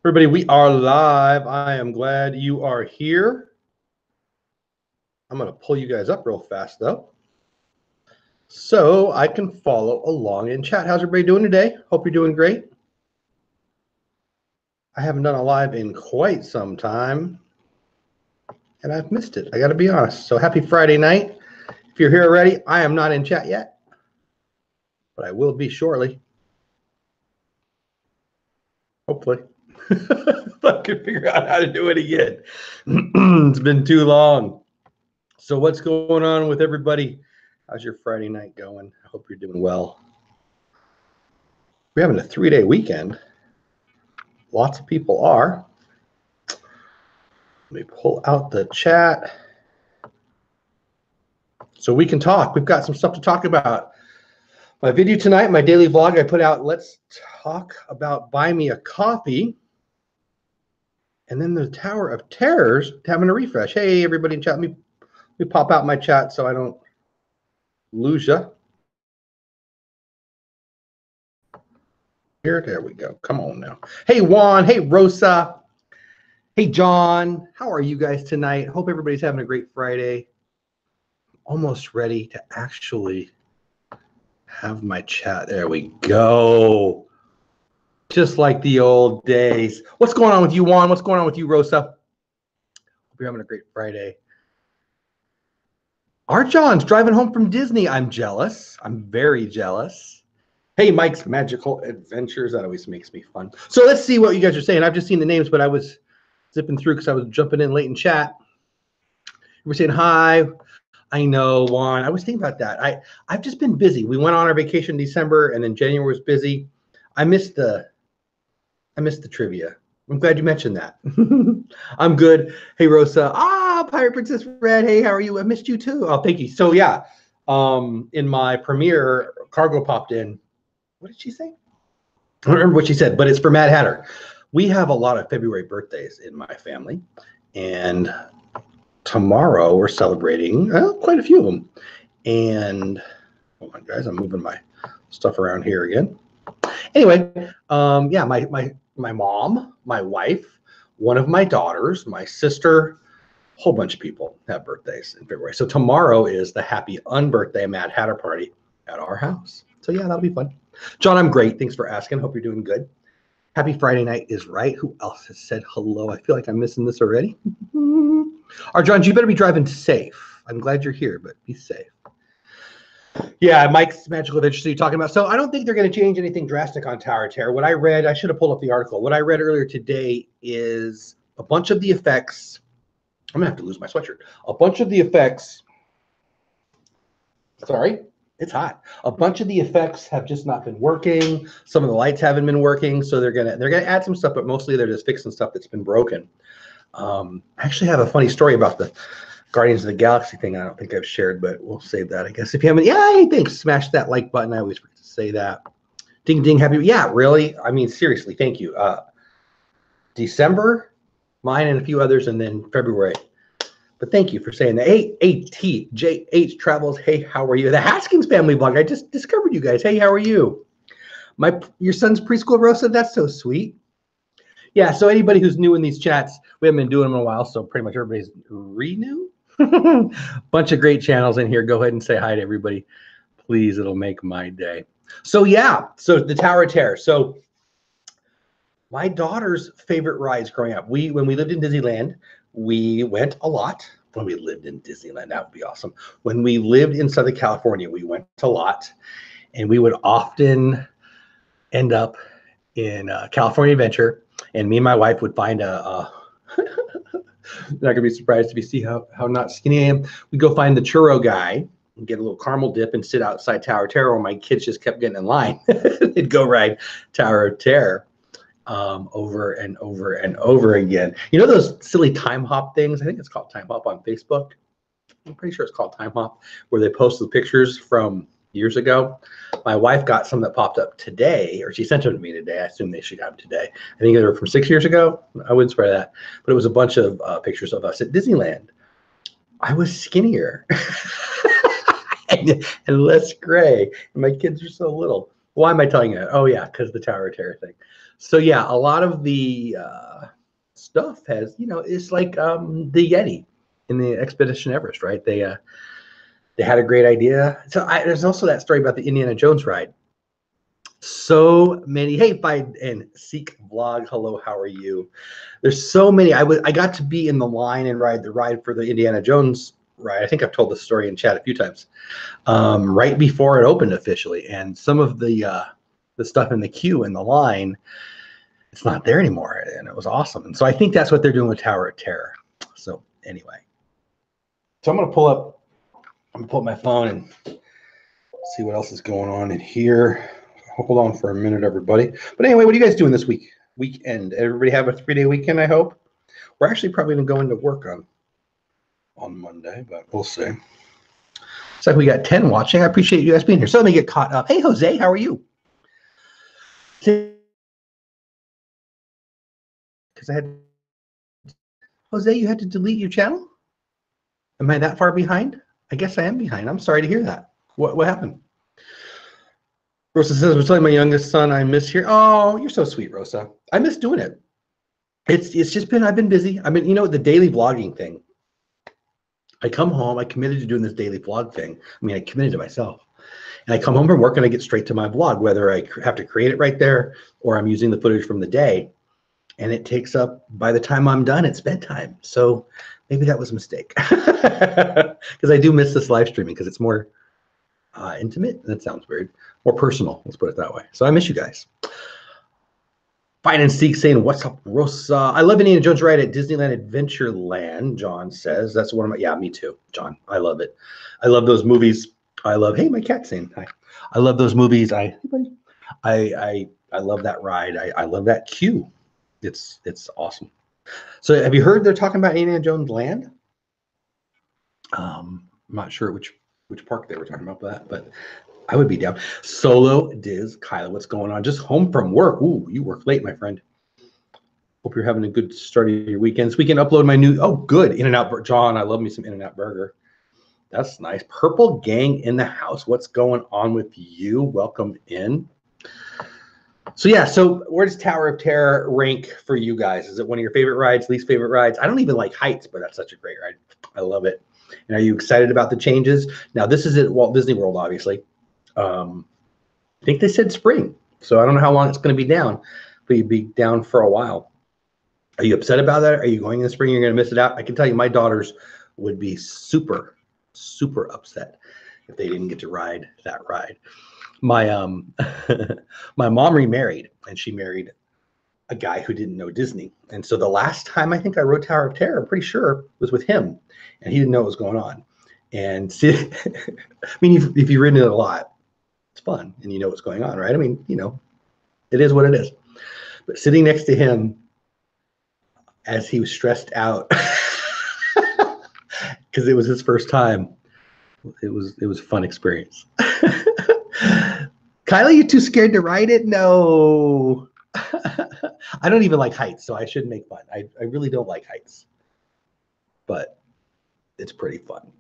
Everybody, we are live. I am glad you are here. I'm going to pull you guys up real fast, though, so I can follow along in chat. How's everybody doing today? Hope you're doing great. I haven't done a live in quite some time, and I've missed it. I got to be honest. So happy Friday night. If you're here already, I am not in chat yet, but I will be shortly. Hopefully. If I can figure out how to do it again. It's been too long. So what's going on with everybody? How's your Friday night going? I hope you're doing well. We're having a 3-day weekend. Lots of people are. Let me pull out the chat so we can talk. We've got some stuff to talk about. My video tonight, my daily vlog, I put out, let's talk about Buy Me a Coffee. And then the Tower of Terrors having a refresh. Hey, everybody in chat, let me pop out my chat so I don't lose you. Here, there we go. Come on now. Hey, Juan. Hey, Rosa. Hey, John. How are you guys tonight? Hope everybody's having a great Friday. Almost ready to actually have my chat. There we go. Just like the old days. What's going on with you, Juan? What's going on with you, Rosa? Hope you're having a great Friday. Our John's driving home from Disney. I'm jealous. I'm very jealous. Hey, Mike's Magical Adventures. That always makes me fun. So let's see what you guys are saying. I've just seen the names, but I was zipping through because I was jumping in late in chat. We're saying hi. I know, Juan. I was thinking about that. I've just been busy. We went on our vacation in December, and then January was busy. I missed the trivia. I'm glad you mentioned that. I'm good. Hey, Rosa. Pirate Princess Red. Hey, how are you? I missed you too. Oh, thank you. So yeah, in my premiere, Cargo popped in. What did she say? I don't remember what she said, but it's for Mad Hatter. We have a lot of February birthdays in my family, and tomorrow we're celebrating quite a few of them. And hold on, guys, I'm moving my stuff around here again. Anyway, yeah, my mom, my wife, one of my daughters, my sister, a whole bunch of people have birthdays in February. So tomorrow is the happy unbirthday Mad Hatter party at our house. So yeah, that'll be fun. John, I'm great. Thanks for asking. Hope you're doing good. Happy Friday night is right. Who else has said hello? I feel like I'm missing this already. Our John, you better be driving safe. I'm glad you're here, but be safe. Yeah, Mike's Magical Adventures you're talking about. So I don't think they're going to change anything drastic on Tower of Terror. What I read, I should have pulled up the article. What I read earlier today is a bunch of the effects. I'm going to have to lose my sweatshirt. A bunch of the effects. Sorry, it's hot. A bunch of the effects have just not been working. Some of the lights haven't been working. So they're gonna add some stuff, but mostly they're just fixing stuff that's been broken. I actually have a funny story about the Guardians of the Galaxy thing. I don't think I've shared, but we'll save that, I guess. If you haven't, yeah, hey, thanks. Smash that like button. I always forget to say that. Ding, ding, happy. Yeah, really? I mean, seriously, thank you. December, mine and a few others, and then February. But thank you for saying that. Hey, ATJH Travels. Hey, how are you? The Haskins family blog. I just discovered you guys. Hey, how are you? Your son's preschool, Rosa? That's so sweet. Yeah, so anybody who's new in these chats, we haven't been doing them in a while, so pretty much everybody's renew. Bunch of great channels in here. Go ahead and say hi to everybody. Please, it'll make my day. So yeah, so the Tower of Terror. So my daughter's favorite rides growing up. When we lived in Disneyland, we went a lot. When we lived in Disneyland, that would be awesome. When we lived in Southern California, we went a lot, and we would often end up in California Adventure, and me and my wife would find a not gonna be surprised if you see how not skinny I am. We'd go find the churro guy and get a little caramel dip and sit outside Tower of Terror, where my kids just kept getting in line. They'd go ride Tower of Terror over and over and over again. You know those silly time hop things? I think it's called time hop on Facebook. I'm pretty sure it's called time hop, where they post the pictures from years ago. My wife got some that popped up today, or she sent them to me today. I assume she got them today. I think they were from 6 years ago. I wouldn't swear that, but it was a bunch of pictures of us at Disneyland. I was skinnier and less gray, and my kids are so little. Why am I telling you that? Oh, yeah, because the Tower of Terror thing. So, yeah, a lot of the stuff has, it's like the Yeti in the Expedition Everest, right? They had a great idea. So there's also that story about the Indiana Jones ride. So many. Hey, Find and Seek Vlog. Hello, how are you? There's so many. I got to be in the line and ride the ride for the Indiana Jones ride. I think I've told this story in chat a few times. Right before it opened officially, and some of the stuff in the queue in the line, it's not there anymore, and it was awesome. And so I think that's what they're doing with Tower of Terror. So anyway, so I'm gonna pull up my phone and see what else is going on in here. Hold on for a minute, everybody. But anyway, what are you guys doing this weekend? Everybody have a 3-day weekend, I hope. We're actually probably gonna go into work on Monday, but we'll see. It's like we got 10 watching. I appreciate you guys being here. So let me get caught up. Hey, Jose, how are you? Because Jose, you had to delete your channel? Am I that far behind? I guess I am behind. I'm sorry to hear that. What happened? Rosa says, I was telling my youngest son I miss here. Oh, you're so sweet, Rosa. I miss doing it. It's just been, I've been busy. I mean, the daily vlogging thing. I come home, I committed to doing this daily vlog thing. I mean, I committed to myself. And I come home from work and I get straight to my vlog, whether I have to create it right there or I'm using the footage from the day. And it takes up, by the time I'm done, it's bedtime. So maybe that was a mistake. Because I do miss this live streaming because it's more intimate. That sounds weird. More personal, let's put it that way. So I miss you guys. Find and Seek saying, what's up, Rosa? I love Indiana Jones ride at Disneyland Adventureland, John says. That's one of my, yeah, me too, John. I love it. I love those movies. I love, hey, my cat's saying hi. I love those movies. I love that ride. I love that queue. It's awesome. So have you heard they're talking about Indiana Jones Land? I'm not sure which park they were talking about that, but I would be down. Solo Diz, Kyla, what's going on? Just home from work. Ooh, you work late, my friend. Hope you're having a good start of your weekends. We can upload my new, oh, good, In-N-Out. John, I love me some In-N-Out burger. That's nice. Purple Gang in the house. What's going on with you? Welcome in. So yeah, so where does Tower of Terror rank for you guys? Is it one of your favorite rides, least favorite rides? I don't even like heights, but that's such a great ride. I love it. And are you excited about the changes? Now, this is at Walt Disney World, obviously. I think they said spring, so I don't know how long it's going to be down, but you'd be down for a while. Are you upset about that? Are you going in the spring? You're going to miss it out? I can tell you my daughters would be super, super upset if they didn't get to ride that ride. My my mom remarried, and she married a guy who didn't know Disney. And so the last time I think I rode Tower of Terror, I'm pretty sure, was with him, and he didn't know what was going on. And see, I mean, if you've ridden it a lot, it's fun and you know what's going on, right? I mean, it is what it is. But sitting next to him as he was stressed out because it was his first time, it was a fun experience. Kyla, you too scared to ride it? No. I don't even like heights, so I shouldn't make fun. I really don't like heights, but it's pretty fun.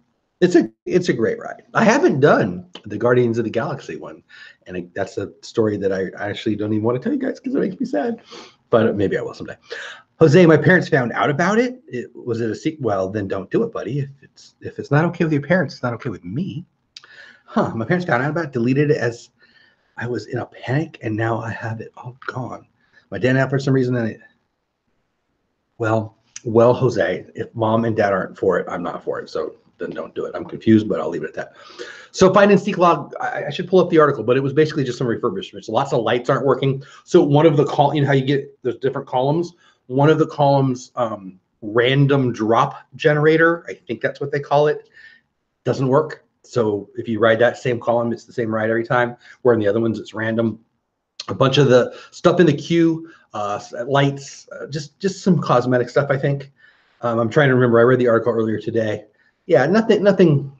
It's a great ride. I haven't done the Guardians of the Galaxy one, and that's a story that I actually don't even want to tell you guys because it makes me sad. But maybe I will someday. Jose, my parents found out about it. Was it a secret? Well, then don't do it, buddy. If it's not okay with your parents, it's not okay with me. Huh? My parents found out about it, deleted it as I was in a panic, and now I have it all gone. My dad had for some reason, and well, Jose, if mom and dad aren't for it, I'm not for it. So then don't do it. I'm confused, but I'll leave it at that. So Find and Seek log, I should pull up the article, but it was basically just some refurbishments. Lots of lights aren't working. So one of the how you get those different columns. One of the columns, random drop generator, I think that's what they call it, doesn't work. So if you ride that same column, it's the same ride every time. Where in the other ones, it's random. A bunch of the stuff in the queue, lights, just some cosmetic stuff, I think. I'm trying to remember. I read the article earlier today. Yeah, nothing that's going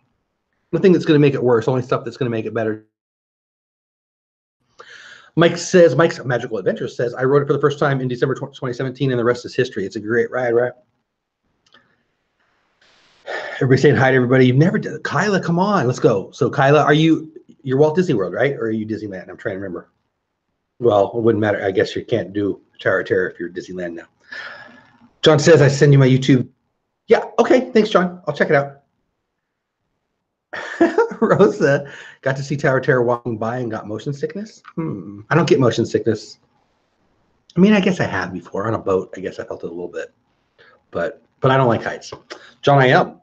to make it worse. Only stuff that's going to make it better. Mike's Magical Adventure says, I rode it for the first time in December 2017, and the rest is history. It's a great ride, right? Everybody saying hi to everybody. You've never done it. Kyla, come on, let's go. So Kyla, are you you're Walt Disney World, right? Or are you Disneyland? I'm trying to remember. Well, it wouldn't matter. I guess you can't do Tower of Terror if you're Disneyland now. John says I send you my YouTube. Yeah, okay. Thanks, John. I'll check it out. Rosa got to see Tower of Terror walking by and got motion sickness. I don't get motion sickness. I mean, I guess I have before on a boat. I guess I felt it a little bit, but I don't like heights. John, I am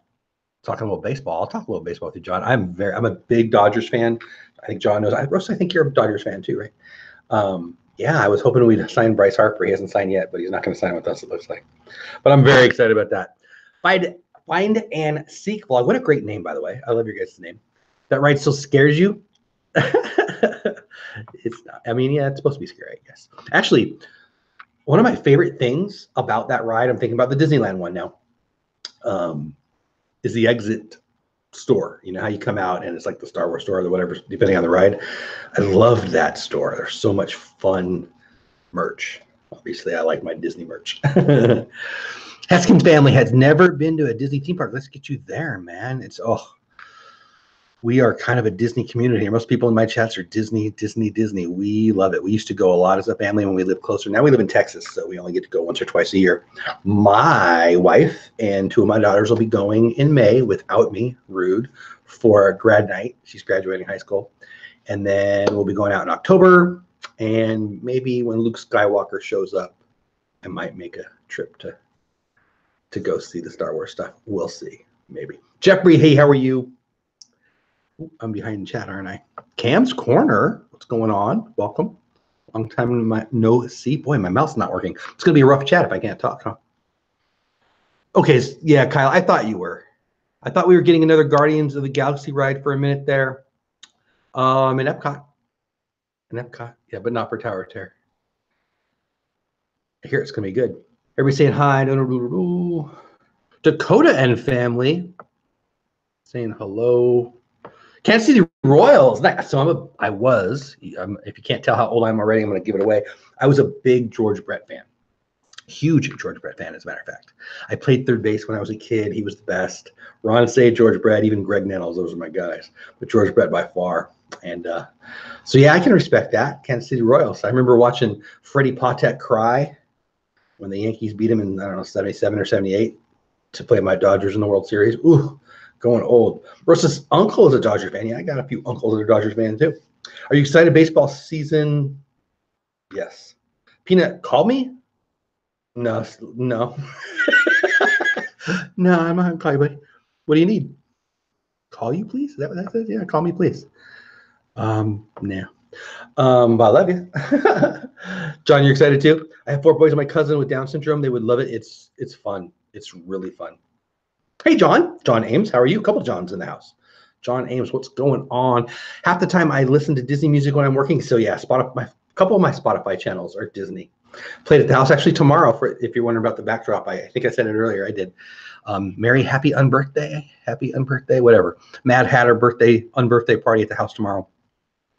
talking a little baseball. I'll talk a little baseball with you, John. I'm a big Dodgers fan. I think John knows. Rosa, I think you're a Dodgers fan too, right? Yeah, I was hoping we'd sign Bryce Harper. He hasn't signed yet, but he's not going to sign with us, it looks like. But I'm very excited about that. Find and Seek vlog. What a great name, by the way. I love your guys' name. That ride still scares you? It's not. I mean, yeah, it's supposed to be scary, I guess. Actually, one of my favorite things about that ride, I'm thinking about the Disneyland one now, is the exit store. You know how you come out and it's like the Star Wars store or whatever, depending on the ride. I loved that store. There's so much fun merch. Obviously, I like my Disney merch. Haskins family has never been to a Disney theme park. Let's get you there, man. We are kind of a Disney community. Most people in my chats are Disney, Disney, Disney. We love it. We used to go a lot as a family when we lived closer. Now we live in Texas, so we only get to go once or twice a year. My wife and two of my daughters will be going in May without me, rude, for grad night. She's graduating high school. And then we'll be going out in October. And maybe when Luke Skywalker shows up, I might make a trip to go see the Star Wars stuff. We'll see, maybe. Jeffrey, hey, how are you? I'm behind the chat, aren't I? Cam's Corner, what's going on? Welcome. Long time no see. Boy, my mouth's not working. It's going to be a rough chat if I can't talk, huh? Okay, yeah, Kyle, I thought you were. I thought we were getting another Guardians of the Galaxy ride for a minute there. In Epcot. Yeah, but not for Tower of Terror. I hear it's going to be good. Everybody saying hi. Dakota and family saying hello. Can't see the Royals. So if you can't tell how old I am already, I'm going to give it away. I was a big George Brett fan. Huge George Brett fan, as a matter of fact. I played third base when I was a kid. He was the best. Ron Say, George Brett, even Greg Nettles, those are my guys. But George Brett by far. And so, yeah, I can respect that. Kansas City Royals. I remember watching Freddie Patek cry when the Yankees beat him in, 77 or 78 to play my Dodgers in the World Series. Ooh, going old. Rosa's uncle is a Dodger fan. Yeah, I got a few uncles that are Dodgers fans too. Are you excited baseball season? Yes. Peanut, call me? No. No, I'm not going to call you, buddy. What do you need? Call you, please? Is that what that says? Yeah, call me, please. No. But I love you. John, you're excited too? I have 4 boys and my cousin with Down syndrome. They would love it. It's fun. It's really fun. Hey, John Ames, how are you? A couple of Johns in the house. John Ames, what's going on? Half the time I listen to Disney music when I'm working. So yeah, a couple of my Spotify channels are Disney. Played at the house actually tomorrow. If you're wondering about the backdrop, I think I said it earlier. I did. Merry happy unbirthday, whatever. Mad Hatter unbirthday party at the house tomorrow.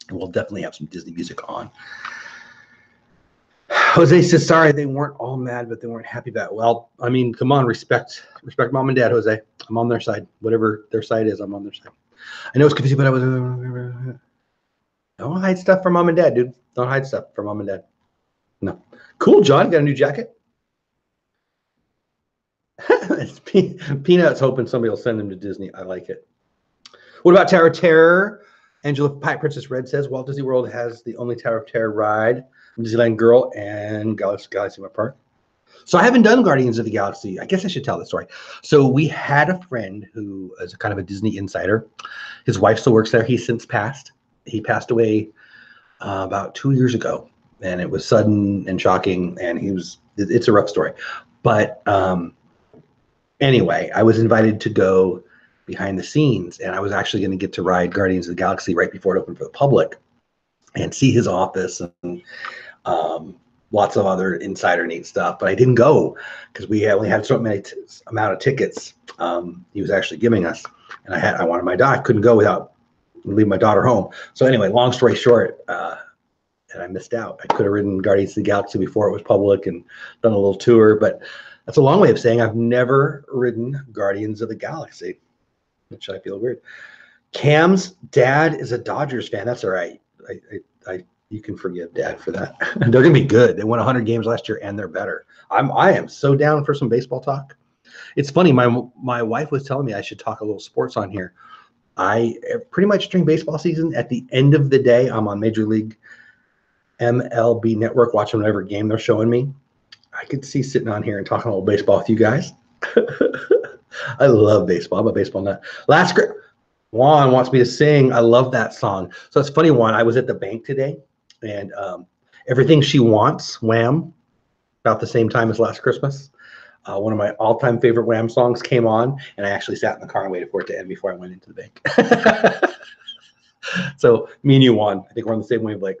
And we'll definitely have some Disney music on. Jose says, sorry, they weren't all mad, but they weren't happy about it. Well, I mean, come on, respect mom and dad, Jose. I'm on their side. Whatever their side is, I'm on their side. I know it's confusing, but I was... Don't hide stuff from mom and dad, dude. Don't hide stuff from mom and dad. No. Cool, John. Got a new jacket? Peanuts hoping somebody will send him to Disney. I like it. What about Tower of Terror? Angela Pie Princess Red says, Walt Disney World has the only Tower of Terror ride. Disneyland Girl and Galaxy Park. So I haven't done Guardians of the Galaxy. I guess I should tell the story. So we had a friend who is kind of a Disney insider. His wife still works there. He's since passed. He passed away about 2 years ago. And it was sudden and shocking. And it's a rough story. But anyway, I was invited to go behind the scenes. And I was actually going to get to ride Guardians of the Galaxy right before it opened for the public and see his office and lots of other insider neat stuff, but I didn't go because we only had so many amount of tickets he was actually giving us, and I wanted my daughter. I couldn't go without leaving my daughter home. So anyway, long story short, and I missed out. I could have ridden Guardians of the Galaxy before it was public and done a little tour, but that's a long way of saying I've never ridden Guardians of the Galaxy, which I feel weird. Cam's dad is a Dodgers fan. That's all right. You can forgive Dad for that. They're gonna be good. They won 100 games last year, and they're better. I am so down for some baseball talk. It's funny. My wife was telling me I should talk a little sports on here. I pretty much during baseball season, at the end of the day, I'm on Major League MLB Network watching whatever game they're showing me. I could see sitting on here and talking a little baseball with you guys. I love baseball. I'm a baseball nut. Juan wants me to sing. I love that song. So it's funny, Juan. I was at the bank today, and Everything She Wants, Wham, about the same time as Last Christmas. One of my all-time favorite Wham songs came on, and I actually sat in the car and waited for it to end before I went into the bank. So me and you, Juan, I think we're on the same wavelength.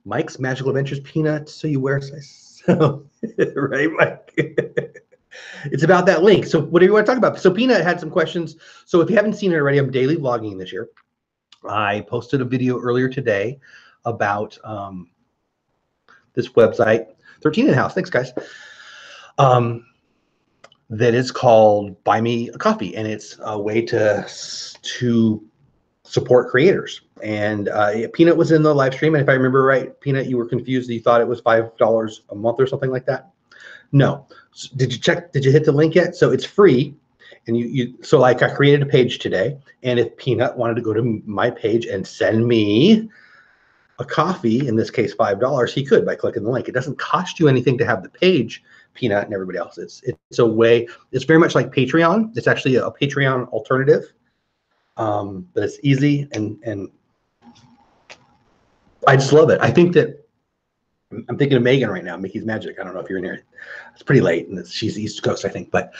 Mike's Magical Adventures Peanuts, so you wear size. Right, Mike? It's about that link. So whatever you want to talk about. So Peanut had some questions. So if you haven't seen it already, I'm daily vlogging this year. I posted a video earlier today about this website, 13 in House. Thanks, guys. That is called Buy Me a Coffee, and it's a way to support creators. And Peanut was in the live stream, and if I remember right, Peanut, you were confused. You thought it was $5 a month or something like that. No. Did you check? Did you hit the link yet? So it's free, and so like I created a page today, and if Peanut wanted to go to my page and send me a coffee, in this case $5, he could by clicking the link. It doesn't cost you anything to have the page, Peanut and everybody else. It's a way. It's very much like Patreon. It's actually a Patreon alternative, but it's easy, and I just love it. I think that. I'm thinking of Megan right now, Mickey's Magic. I don't know if you're in here. It's pretty late, and she's East Coast, I think. But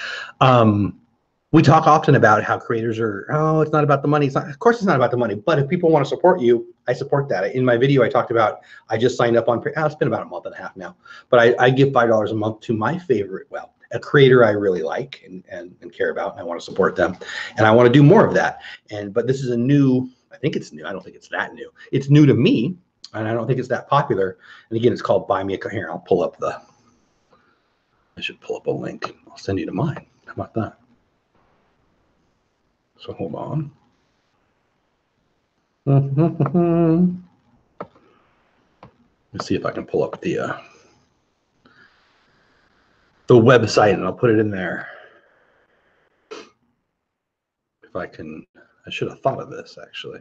we talk often about how creators are, it's not about the money. It's not, of course, it's not about the money. But if people want to support you, I support that. In my video, I talked about I just signed up on. It's been about a month and a half now. But I give $5 a month to my favorite, a creator I really like and care about, and I want to support them, and I want to do more of that. But this is a new. I think it's new. I don't think it's that new. It's new to me. And I don't think it's that popular. And again, it's called Buy Me a Coffee. Here, I'll pull up I should pull up a link. I'll send you to mine. How about that? So hold on. Let's see if I can pull up the website, and I'll put it in there. If I can, I should have thought of this actually.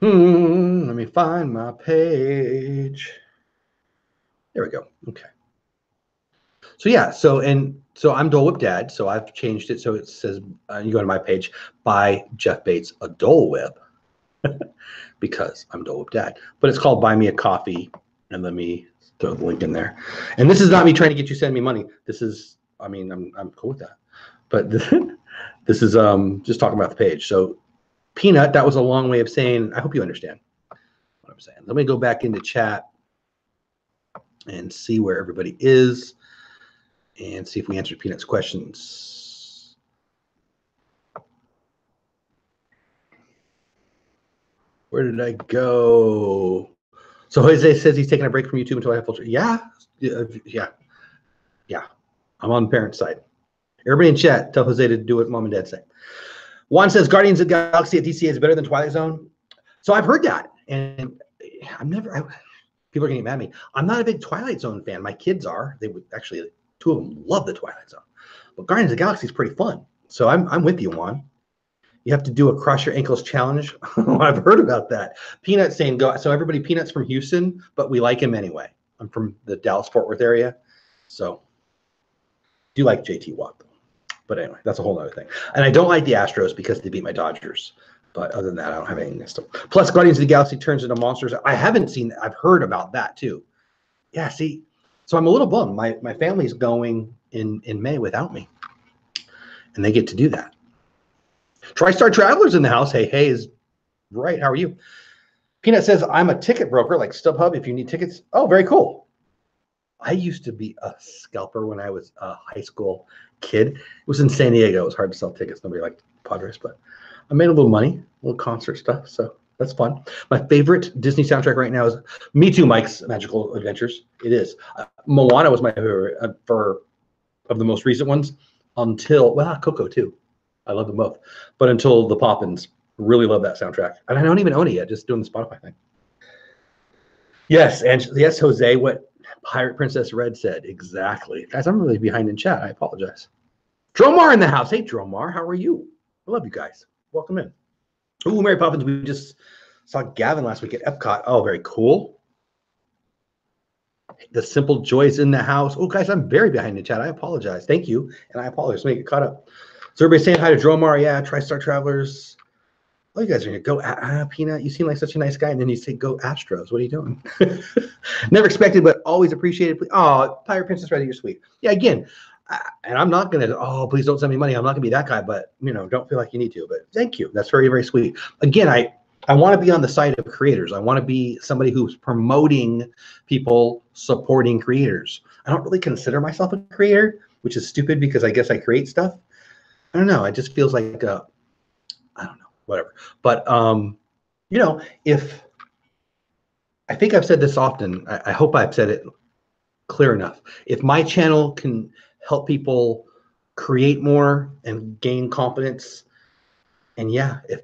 Let me find my page. There we go. Okay. So yeah, so I'm Dole Whip Dad. So I've changed it so it says you go to my page, buy Jeff Bates a Dole Whip, because I'm Dole Whip Dad. But it's called Buy Me a Coffee, and let me throw the link in there. And this is not me trying to get you to send me money. This is, I mean, I'm cool with that. But this is just talking about the page. So Peanut, that was a long way of saying, I hope you understand what I'm saying. Let me go back into chat and see where everybody is and see if we answered Peanut's questions. Where did I go? So Jose says he's taking a break from YouTube until I have full. Yeah. I'm on the parent side. Everybody in chat, tell Jose to do what Mom and Dad say. Juan says Guardians of the Galaxy at DCA is better than Twilight Zone. So I've heard that, and people are gonna get mad at me. I'm not a big Twilight Zone fan. My kids are. They would actually, two of them love the Twilight Zone. But Guardians of the Galaxy is pretty fun. So I'm with you, Juan. You have to do a cross your ankles challenge. I've heard about that. Peanut saying go. So everybody, Peanut's from Houston, but we like him anyway. I'm from the Dallas-Fort Worth area, so do like JT Watt though. But anyway, that's a whole other thing. And I don't like the Astros because they beat my Dodgers. But other than that, I don't have anything against them. Plus, Guardians of the Galaxy turns into monsters. I haven't seen that. I've heard about that too. Yeah, see, so I'm a little bummed. My family's going in May without me, and they get to do that. TriStar Travelers in the house. Hey is right. How are you? Peanut says I'm a ticket broker like StubHub. If you need tickets, oh, very cool. I used to be a scalper when I was a high school kid. It was in San Diego. It was hard to sell tickets. Nobody liked Padres, but I made a little money, a little concert stuff. So That's fun. My favorite Disney soundtrack right now is Me Too, Mike's Magical Adventures. It is. Moana was my favorite of the most recent ones until, well, Coco too. I love them both. But until the Poppins, really love that soundtrack. And I don't even own it yet, just doing the Spotify thing. Yes, and yes, Jose, what Pirate Princess Red said. Exactly. Guys, I'm really behind in chat. I apologize. Dromar in the house. Hey, Dromar, how are you? I love you guys. Welcome in. Ooh, Mary Poppins. We just saw Gavin last week at Epcot. Oh, very cool. The Simple Joys in the house. Oh, guys, I'm very behind in chat. I apologize. Thank you, and I apologize. Let me get caught up. So everybody saying hi to Dromar. Yeah, TriStar Travelers. Oh, you guys are going to go, Peanut, you seem like such a nice guy. And then you say, go Astros. What are you doing? Never expected, but always appreciated. Oh, Pirate Princess Red, you're sweet. Yeah, again, and I'm not going to, please don't send me money. I'm not going to be that guy, but, don't feel like you need to. But thank you. That's very, very sweet. Again, I want to be on the side of creators. I want to be somebody who's promoting people, supporting creators. I don't really consider myself a creator, which is stupid because I guess I create stuff. I don't know. It just feels like, I don't know. Whatever. But, if I think I've said this often, I hope I've said it clear enough. If my channel can help people create more and gain confidence, and yeah, if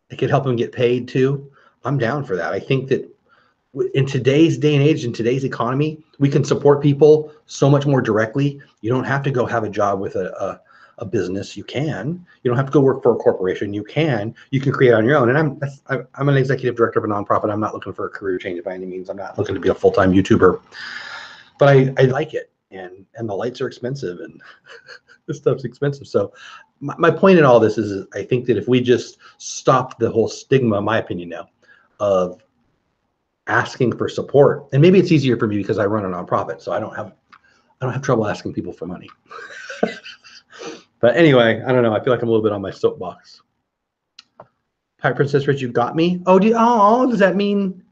it could help them get paid too, I'm down for that. I think that in today's day and age, in today's economy, we can support people so much more directly. You don't have to go have a job with a business. You don't have to go work for a corporation. You can create on your own. And I'm an executive director of a nonprofit. I'm not looking for a career change by any means. I'm not looking to be a full-time YouTuber, but I like it. And the lights are expensive and this stuff's expensive. So my point in all this is I think that if we just stop the whole stigma, in my opinion now, of asking for support, and maybe it's easier for me because I run a nonprofit, so I don't have trouble asking people for money. But anyway, I don't know. I feel like I'm a little bit on my soapbox. Pirate Princess Rich, you got me? Oh, does that mean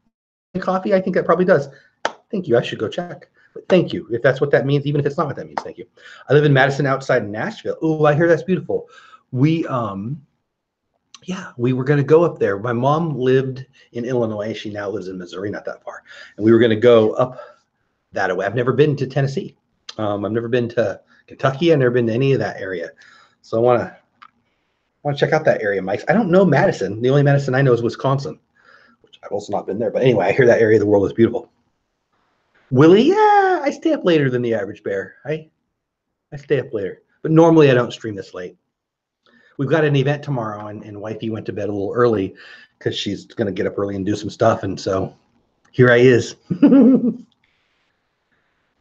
coffee? I think that probably does. Thank you. I should go check. But thank you. If that's what that means, even if it's not what that means, thank you. I live in Madison outside Nashville. Oh, I hear that's beautiful. We were going to go up there. My mom lived in Illinois. She now lives in Missouri, not that far. And we were going to go up that way. I've never been to Tennessee. I've never been to Kentucky. I've never been to any of that area. So I want to check out that area, Mike. I don't know Madison. The only Madison I know is Wisconsin, which I've also not been there. But anyway, I hear that area of the world is beautiful. Willie, yeah, I stay up later than the average bear. I stay up later. But normally I don't stream this late. We've got an event tomorrow, and wifey went to bed a little early because she's going to get up early and do some stuff. And so here I is. I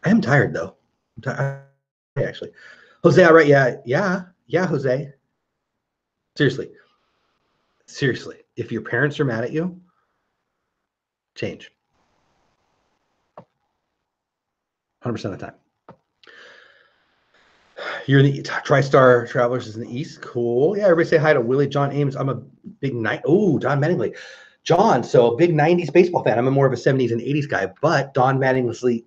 am tired, though. Actually. Jose, all right, yeah, Jose. Seriously. If your parents are mad at you, change. 100% of the time. You're the TriStar Travelers is in the East. Cool. Yeah, everybody say hi to Willie John Ames. I'm a big Don Mattingly. John, so a big 90s baseball fan. I'm more of a 70s and 80s guy, but Don Mattingly,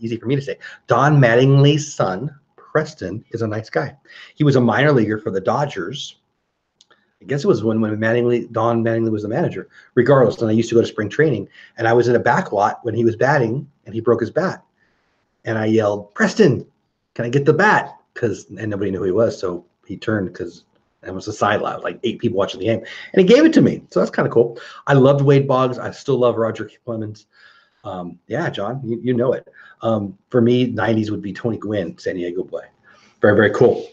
easy for me to say. Don Mattingly's son, Preston, is a nice guy. He was a minor leaguer for the Dodgers. I guess it was when Don Mattingly was the manager. Regardless, and I used to go to spring training, and I was in a back lot when he was batting, and he broke his bat. And I yelled, Preston, can I get the bat? And nobody knew who he was, so he turned because it was a sideline, like 8 people watching the game, and he gave it to me. So that's kind of cool. I loved Wade Boggs. I still love Roger Clemens. Yeah, John, you know it. For me, 90s would be Tony Gwynn, San Diego boy. Very, very cool.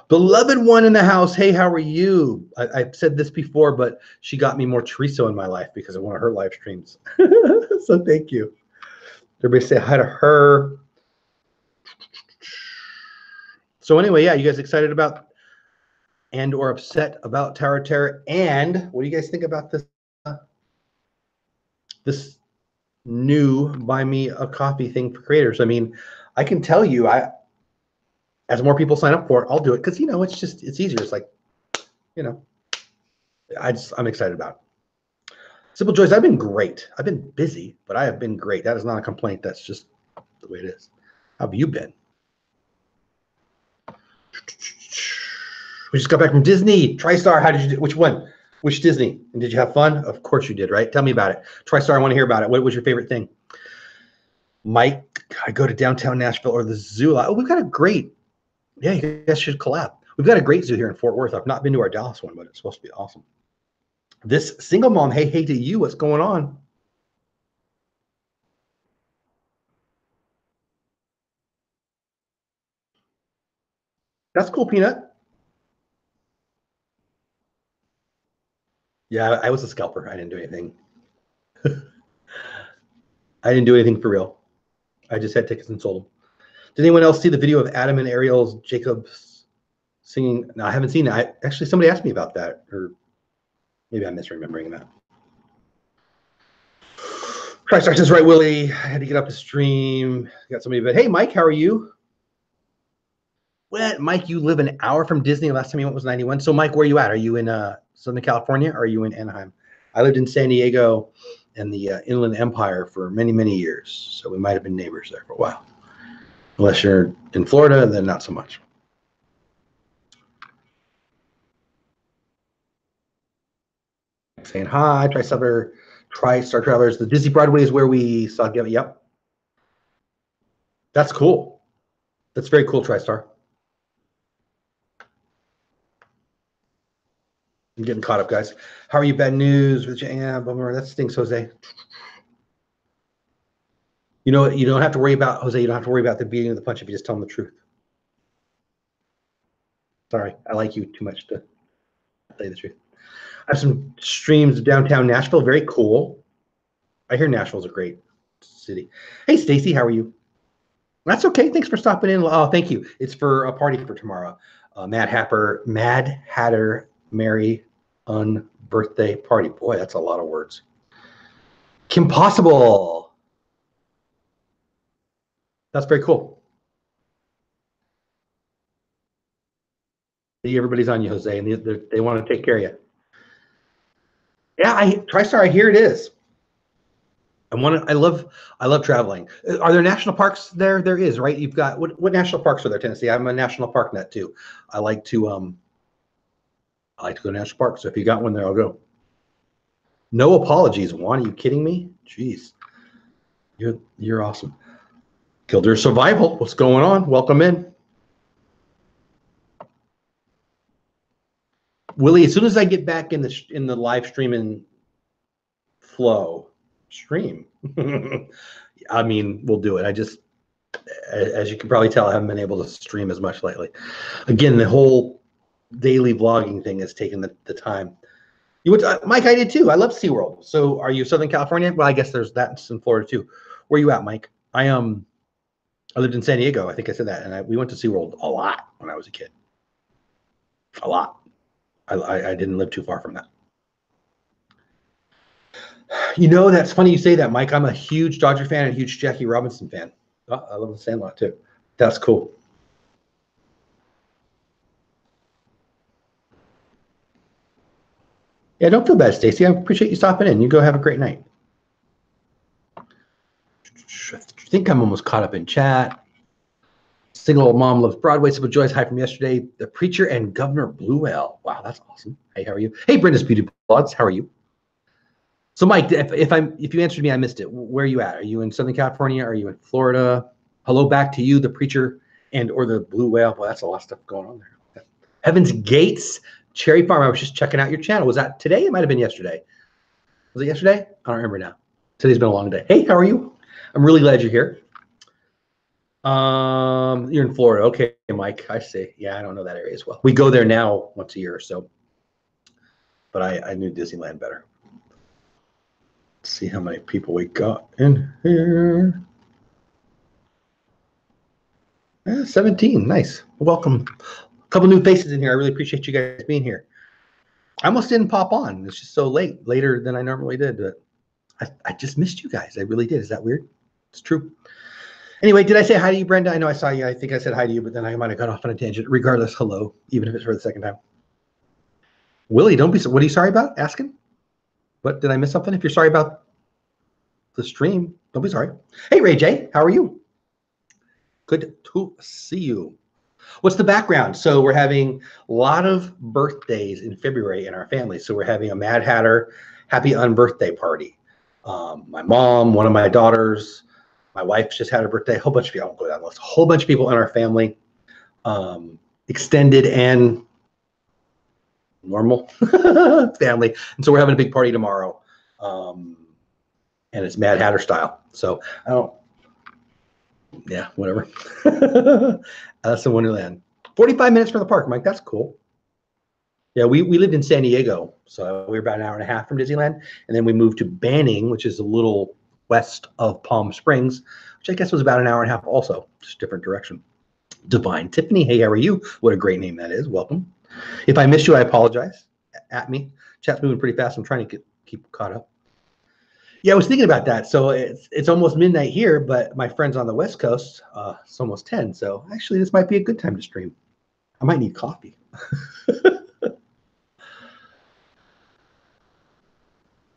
Beloved one in the house. Hey, how are you? I've said this before, but she got me more chorizo in my life because of one of her live streams. So thank you. Everybody say hi to her. So anyway, yeah, you guys excited about and or upset about Tower of Terror? And what do you guys think about this this new buy me a coffee thing for creators? I mean, I can tell you, as more people sign up for it, I'll do it because it's easier. It's like, I'm excited about it. Simple Joys, I've been great. I've been busy, but I have been great. That is not a complaint. That's just the way it is. How have you been? We just got back from Disney. TriStar, how did you do? Which one? Which Disney? And did you have fun? Of course you did, right? Tell me about it. TriStar, I want to hear about it. What was your favorite thing? Mike, I go to downtown Nashville or the zoo. Oh, we've got a great, yeah, you guys should collab. We've got a great zoo here in Fort Worth. I've not been to our Dallas one, but it's supposed to be awesome. This single mom, hey to you, what's going on? That's cool, Peanut. Yeah, I was a scalper. I didn't do anything. I didn't do anything for real. I just had tickets and sold them. Did anyone else see the video of Adam and Ariel's Jacobs singing? No, I haven't seen it. Actually, somebody asked me about that, or maybe I'm misremembering that. TriStar says, right, Willie. I had to get up to stream. Got somebody, but hey, Mike, how are you? What, Mike? You live an hour from Disney. Last time you went was 91. So, Mike, where are you at? Are you in Southern California or are you in Anaheim? I lived in San Diego and the Inland Empire for many, many years. So we might have been neighbors there for a while. Unless you're in Florida, then not so much. Saying hi, TriStar Travelers. The Disney Broadway is where we saw Gavin. Yep. That's cool. That's very cool, TriStar. I'm getting caught up, guys. How are you? Bad news. Yeah, bummer. That stinks, Jose. You know, you don't have to worry about, Jose, you don't have to worry about the beating of the punch if you just tell them the truth. Sorry, I like you too much to tell you the truth. I have some streams of downtown Nashville. Very cool. I hear Nashville's a great city. Hey, Stacy, how are you? That's okay. Thanks for stopping in. Oh, thank you. It's for a party for tomorrow. Mad Hatter Mary birthday party. Boy, that's a lot of words. Kim Possible. That's very cool. Everybody's on you, Jose, and they want to take care of you. Yeah, TriStar. I hear it is. I love traveling. Are there national parks there? There is, right? You've got what national parks are there, Tennessee? I'm a national park nut too. I like to go to national parks. So if you got one there, I'll go. No apologies, Juan. Are you kidding me? Jeez. You're awesome. Kildare Survival. What's going on? Welcome in. Willie, as soon as I get back in the live streaming flow, stream. I mean, we'll do it. I just, as you can probably tell, I haven't been able to stream as much lately. Again, the whole daily vlogging thing has taken the time. You went to, Mike, I did too. I love SeaWorld. So are you Southern California? Well, I guess there's that in Florida too. Where are you at, Mike? I lived in San Diego. I think I said that. And we went to SeaWorld a lot when I was a kid. A lot. I didn't live too far from that. You know, that's funny you say that, Mike. I'm a huge Dodger fan and a huge Jackie Robinson fan. Oh, I love the Sandlot too. That's cool. Yeah, don't feel bad, Stacy. I appreciate you stopping in. You go have a great night. I think I'm almost caught up in chat. Single mom loves Broadway. Some Joyce High from yesterday. The Preacher and Governor Blue Whale. Wow, that's awesome. Hey, how are you? Hey, Brenda's Beauty Blogs. How are you? So, Mike, if you answered me, I missed it. Where are you at? Are you in Southern California? Are you in Florida? Hello back to you, the Preacher or the Blue Whale. Well, that's a lot of stuff going on there. Heaven's Gates, Cherry Farm. I was just checking out your channel. Was that today? It might have been yesterday. Was it yesterday? I don't remember now. Today's been a long day. Hey, how are you? I'm really glad you're here. You're in Florida. Okay, Mike, I see. Yeah, I don't know that area as well. We go there now once a year or so. But I knew Disneyland better. Let's see how many people we got in here. 17. Nice. Welcome. A couple new faces in here. I really appreciate you guys being here. I almost didn't pop on. It's just so late, later than I normally did. But I just missed you guys. I really did. Is that weird? It's true. Anyway, did I say hi to you, Brenda? I know I saw you. I think I said hi to you, but then I might have got off on a tangent. Regardless, hello, even if it's for the second time. Willie, don't be. What are you sorry about? Asking? What, did I miss something? If you're sorry about the stream, don't be sorry. Hey, Ray J, how are you? Good to see you. What's the background? So we're having a lot of birthdays in February in our family. So we're having a Mad Hatter happy unbirthday party. My mom, one of my daughters, my wife just had her birthday. A whole bunch of people, I won't go down the list. A whole bunch of people in our family, extended and normal family. And so we're having a big party tomorrow. And it's Mad Hatter style. So I don't, yeah, whatever. Alice in Wonderland. 45 minutes from the park. I'm like, that's cool. Yeah, we lived in San Diego, so we were about an hour and a half from Disneyland. And then we moved to Banning, which is a little west of Palm Springs, which I guess was about an hour and a half also, just different direction. Divine Tiffany, hey, how are you? What a great name that is. Welcome. If I missed you, I apologize. At me. Chat's moving pretty fast. I'm trying to keep caught up. Yeah, I was thinking about that. So it's almost midnight here, but my friends on the West Coast, it's almost 10. So actually, this might be a good time to stream. I might need coffee.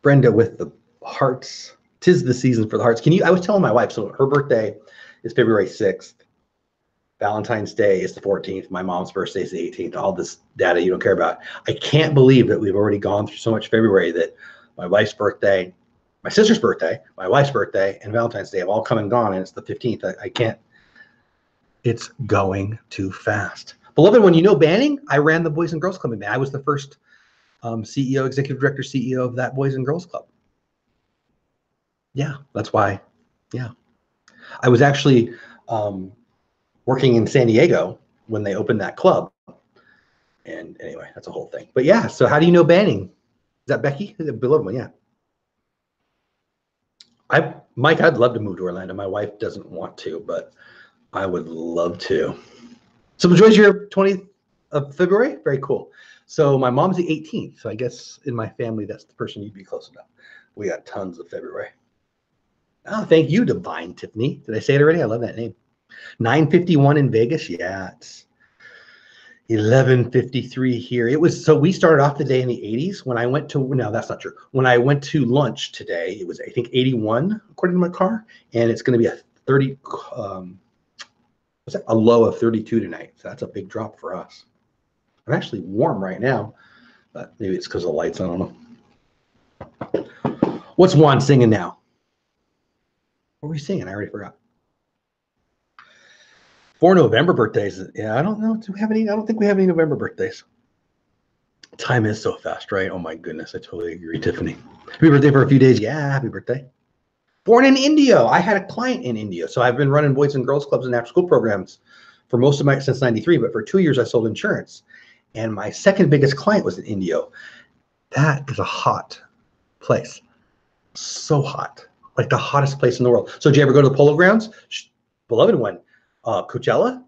Brenda with the hearts. 'Tis the season for the hearts. I was telling my wife, so her birthday is February 6th. Valentine's Day is the 14th. My mom's birthday is the 18th. All this data you don't care about. I can't believe that we've already gone through so much February that my wife's birthday, my sister's birthday, my wife's birthday, and Valentine's Day have all come and gone, and it's the 15th. I can't. It's going too fast. Beloved, when you know Banning, I ran the Boys and Girls Club in Banning. I was the first CEO, executive director, CEO of that Boys and Girls Club. Yeah, that's why. Yeah. I was actually working in San Diego when they opened that club. And anyway, that's a whole thing. But yeah, so how do you know Banning? Is that Becky? Is it beloved one? Yeah. Mike, I'd love to move to Orlando. My wife doesn't want to, but I would love to. So enjoy's your 20th of February? Very cool. So my mom's the 18th. So I guess in my family, that's the person you'd be close enough. We got tons of February. Oh, thank you, Divine Tiffany. Did I say it already? I love that name. 9:51 in Vegas. Yeah, it's 11:53 here. It was, so we started off the day in the 80s. When I went to, no, that's not true. When I went to lunch today, it was, I think, 81 according to my car, and it's going to be a 30, what's that? A low of 32 tonight. So that's a big drop for us. I'm actually warm right now, but maybe it's because of the lights. I don't know. What's Juan singing now? What were we singing? I already forgot. 4 November birthdays. Yeah, I don't know. Do we have any? I don't think we have any November birthdays. Time is so fast, right? Oh my goodness. I totally agree, Tiffany. Happy birthday for a few days. Yeah, happy birthday. Born in Indio. I had a client in India. So I've been running Boys and Girls Clubs and after school programs for most of my, since 93, but for 2 years I sold insurance. And my second biggest client was in Indio. That is a hot place. So hot. Like the hottest place in the world. So did you ever go to the Polo Grounds? Beloved one. Coachella.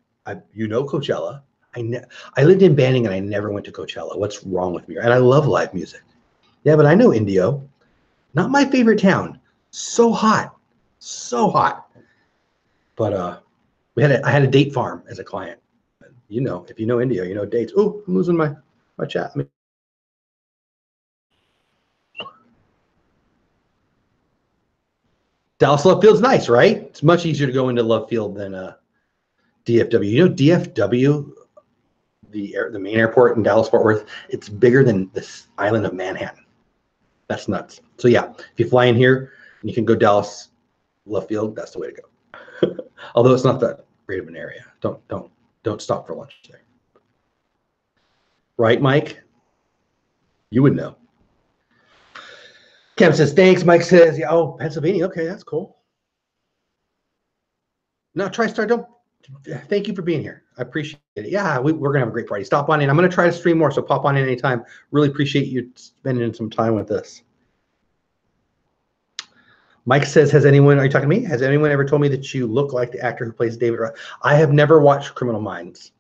You know Coachella. I lived in Banning and I never went to Coachella. What's wrong with me? And I love live music. Yeah, but I know Indio. Not my favorite town. So hot. So hot. But I had a date farm as a client. You know, if you know Indio, you know dates. Oh, I'm losing my chat. Dallas Love Field's nice, right? It's much easier to go into Love Field than DFW. You know DFW, the main airport in Dallas-Fort Worth, it's bigger than this island of Manhattan. That's nuts. So yeah, if you fly in here and you can go Dallas Love Field, that's the way to go. Although it's not that great of an area. Don't stop for lunch there. Right, Mike? You would know. Cam says, thanks. Mike says, yeah, oh, Pennsylvania. Okay, that's cool. No, TriStar, don't. Thank you for being here. I appreciate it. Yeah, we're going to have a great party. Stop on in. I'm going to try to stream more, so pop on in anytime. Really appreciate you spending some time with us. Mike says, are you talking to me? Has anyone ever told me that you look like the actor who plays David Ross? I have never watched Criminal Minds.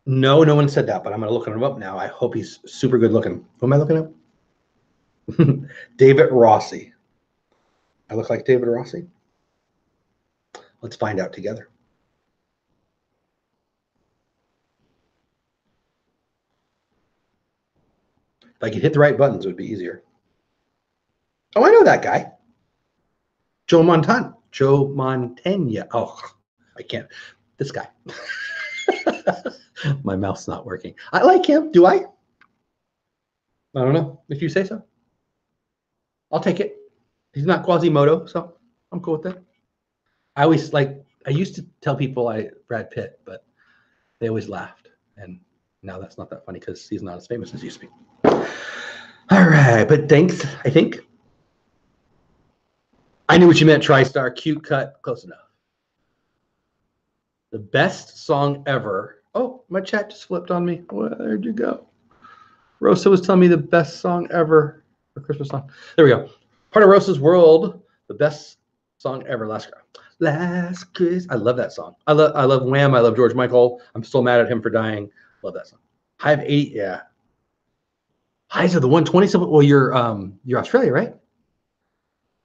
No one said that, but I'm going to look him up now. I hope he's super good looking. Who am I looking up? David Rossi. I look like David Rossi? Let's find out together. If I could hit the right buttons, it would be easier. Oh, I know that guy. Joe Montana. Oh, I can't. This guy. My mouth's not working. I like him. Do I? I don't know. If you say so, I'll take it. He's not Quasimodo, so I'm cool with that. I used to tell people Brad Pitt, but they always laughed. And now that's not that funny because he's not as famous as he used to be. All right, but thanks, I think. I knew what you meant, TriStar. Cute cut, close enough. The best song ever. Oh, my chat just flipped on me. Where'd you go? Rosa was telling me the best song ever. A Christmas song. There we go. Part of Rosa's World. The best song ever. Last Christmas. I love that song. I love Wham. I love George Michael. I'm still mad at him for dying. Love that song. High of 8. Yeah. Highs of the 120. So, well, you're Australia, right?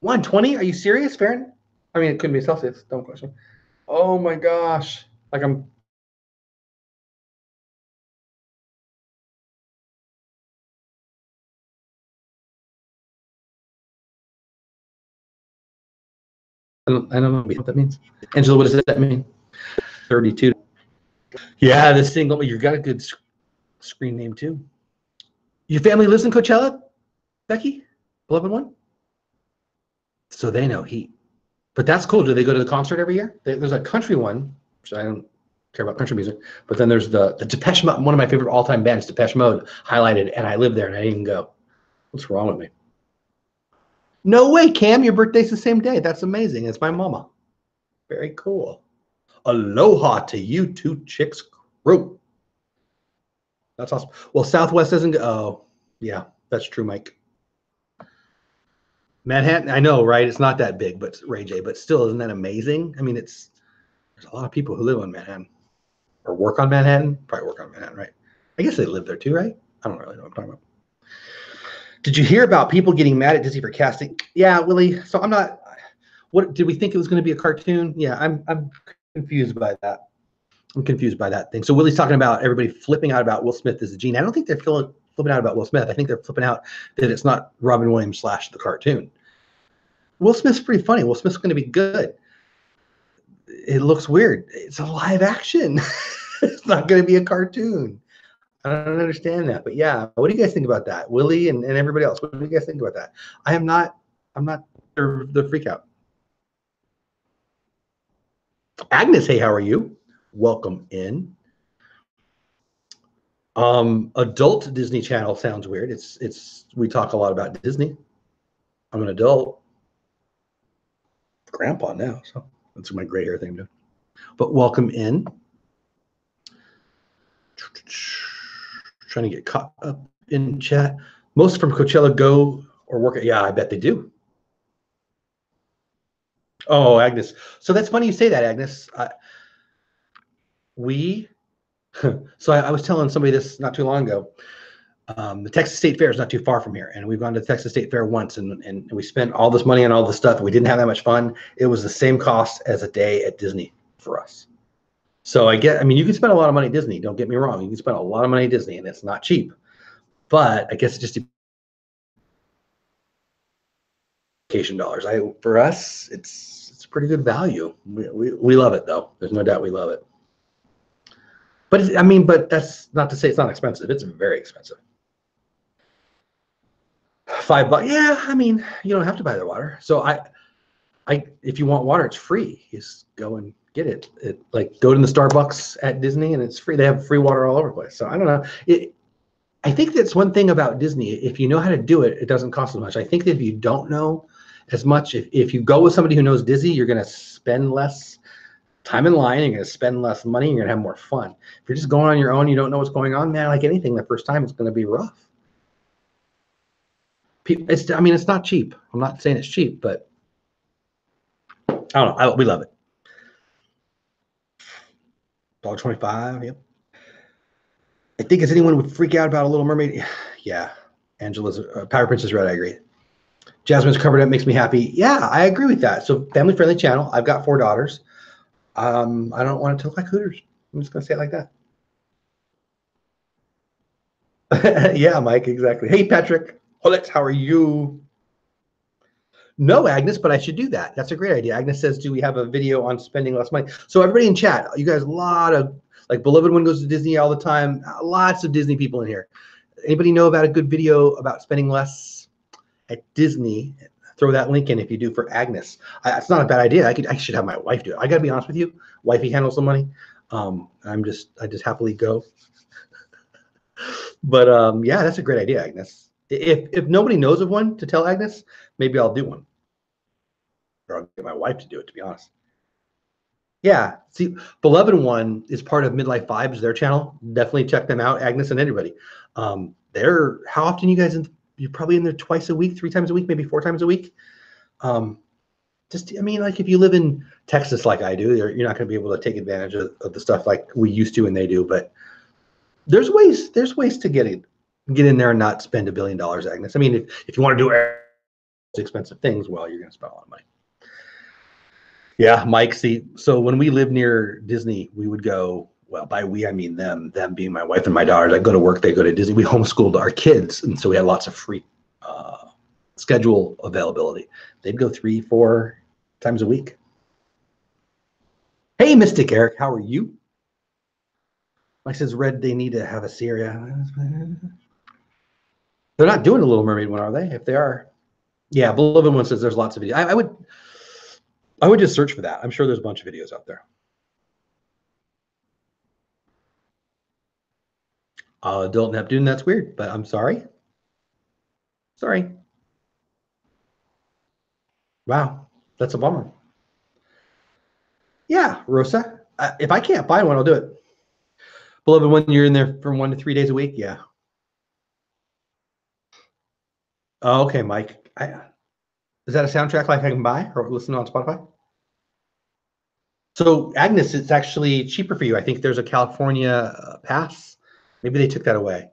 120? Are you serious, Farron? I mean, it couldn't be Celsius. Don't question. Oh my gosh. Like I'm. I don't know what that means. Angela, what does that mean? 32. Yeah, this single. You got a good screen name too. Your family lives in Coachella, Becky? Beloved one? So they know Heat. But that's cool. Do they go to the concert every year? There's a country one, which I don't care about country music. But then there's the Depeche Mode, one of my favorite all-time bands, Depeche Mode, highlighted, and I live there and I didn't even go. What's wrong with me? No way, Cam. Your birthday's the same day. That's amazing. It's my mama. Very cool. Aloha to you two chicks crew. That's awesome. Well, Southwest doesn't go. Oh, yeah, that's true, Mike. Manhattan, I know, right? It's not that big, but Ray J, but still, isn't that amazing? I mean, there's a lot of people who live on Manhattan or work on Manhattan. Probably work on Manhattan, right? I guess they live there too, right? I don't really know what I'm talking about. Did you hear about people getting mad at Disney for casting? Yeah, Willie. So I'm not. What did we think it was going to be a cartoon? Yeah, I'm confused by that. I'm confused by that thing. So Willie's talking about everybody flipping out about Will Smith as a genie. I don't think they're flipping out about Will Smith. I think they're flipping out that it's not Robin Williams / the cartoon. Will Smith's pretty funny. Will Smith's going to be good. It looks weird. It's a live action. It's not going to be a cartoon. I don't understand that. But yeah, what do you guys think about that? Willie and everybody else, what do you guys think about that? I'm not the freak out. Agnes, hey, how are you? Welcome in. Adult Disney Channel sounds weird. It's we talk a lot about Disney. I'm an adult. Grandpa now, so that's my gray hair thing I'm doing. But welcome in. Trying to get caught up in chat. Most from Coachella go or work at, yeah, I bet they do. Oh, Agnes. So that's funny you say that, Agnes. So I was telling somebody this not too long ago. The Texas State Fair is not too far from here, and we've gone to the Texas State Fair once, and we spent all this money on all this stuff. And we didn't have that much fun. It was the same cost as a day at Disney for us. So I mean, you can spend a lot of money at Disney. Don't get me wrong. You can spend a lot of money at Disney, and it's not cheap. But I guess it's just vacation dollars. For us, it's pretty good value. We love it though. There's no doubt we love it. But I mean, but that's not to say it's not expensive. It's very expensive. $5. Yeah, I mean, you don't have to buy the water. So if you want water, it's free. You just go and get it. Like go to the Starbucks at Disney and it's free. They have free water all over the place. So I don't know. I think that's one thing about Disney. If you know how to do it, it doesn't cost as much. I think that if you don't know as much, if you go with somebody who knows Disney, you're going to spend less time in line. You're going to spend less money. You're going to have more fun. If you're just going on your own, you don't know what's going on, man, like anything, the first time it's going to be rough. I mean, it's not cheap. I'm not saying it's cheap, but I don't know. We love it. $1.25. Yep. I think as anyone would freak out about a Little Mermaid. Yeah. Angela's Power Princess Red. I agree. Jasmine's covered up makes me happy. Yeah, I agree with that. So family friendly channel. I've got 4 daughters. I don't want it to look like Hooters. I'm just gonna say it like that. Yeah, Mike. Exactly. Hey, Patrick. Holex, how are you? No, Agnes, but I should do that. That's a great idea. Agnes says, do we have a video on spending less money? So everybody in chat, you guys, a lot of Like Beloved One goes to Disney all the time. Lots of Disney people in here. Anybody know about a good video about spending less at Disney? Throw that link in if you do for Agnes. It's not a bad idea. I should have my wife do it. I gotta be honest with you. Wifey handles the money. I just happily go. But yeah, that's a great idea, Agnes. If nobody knows of one to tell Agnes, maybe I'll do one. Or I'll get my wife to do it, to be honest. Yeah, see, Beloved One is part of Midlife Vibes, their channel. Definitely check them out, Agnes and anybody. How often you guys you're probably in there twice a week, 3 times a week, maybe 4 times a week. I mean, like if you live in Texas like I do, you're not going to be able to take advantage of the stuff like we used to and they do. But there's ways to get in there and not spend $1 billion, Agnes. I mean, if you want to do expensive things, well, you're going to spend a lot of money. Yeah, Mike, see, so when we lived near Disney, we would go, well, by we, I mean them being my wife and my daughters. I'd go to work, they go to Disney. We homeschooled our kids, and so we had lots of free schedule availability. They'd go 3-4 times a week. Hey, Mystic Eric, how are you? Mike says, Red, they need to have a Syria. They're not doing a Little Mermaid one, are they? If they are, yeah, Beloved One says there's lots of videos. I would just search for that. I'm sure there's a bunch of videos out there. Adult Neptune, that's weird, but I'm sorry. Sorry. Wow, that's a bummer. Yeah, Rosa. If I can't find one, I'll do it. Beloved One, you're in there from 1 to 3 days a week? Yeah. Oh, okay, Mike. Is that a soundtrack like I can buy or listen on Spotify? So, Agnes, it's actually cheaper for you. I think there's a California pass. Maybe they took that away.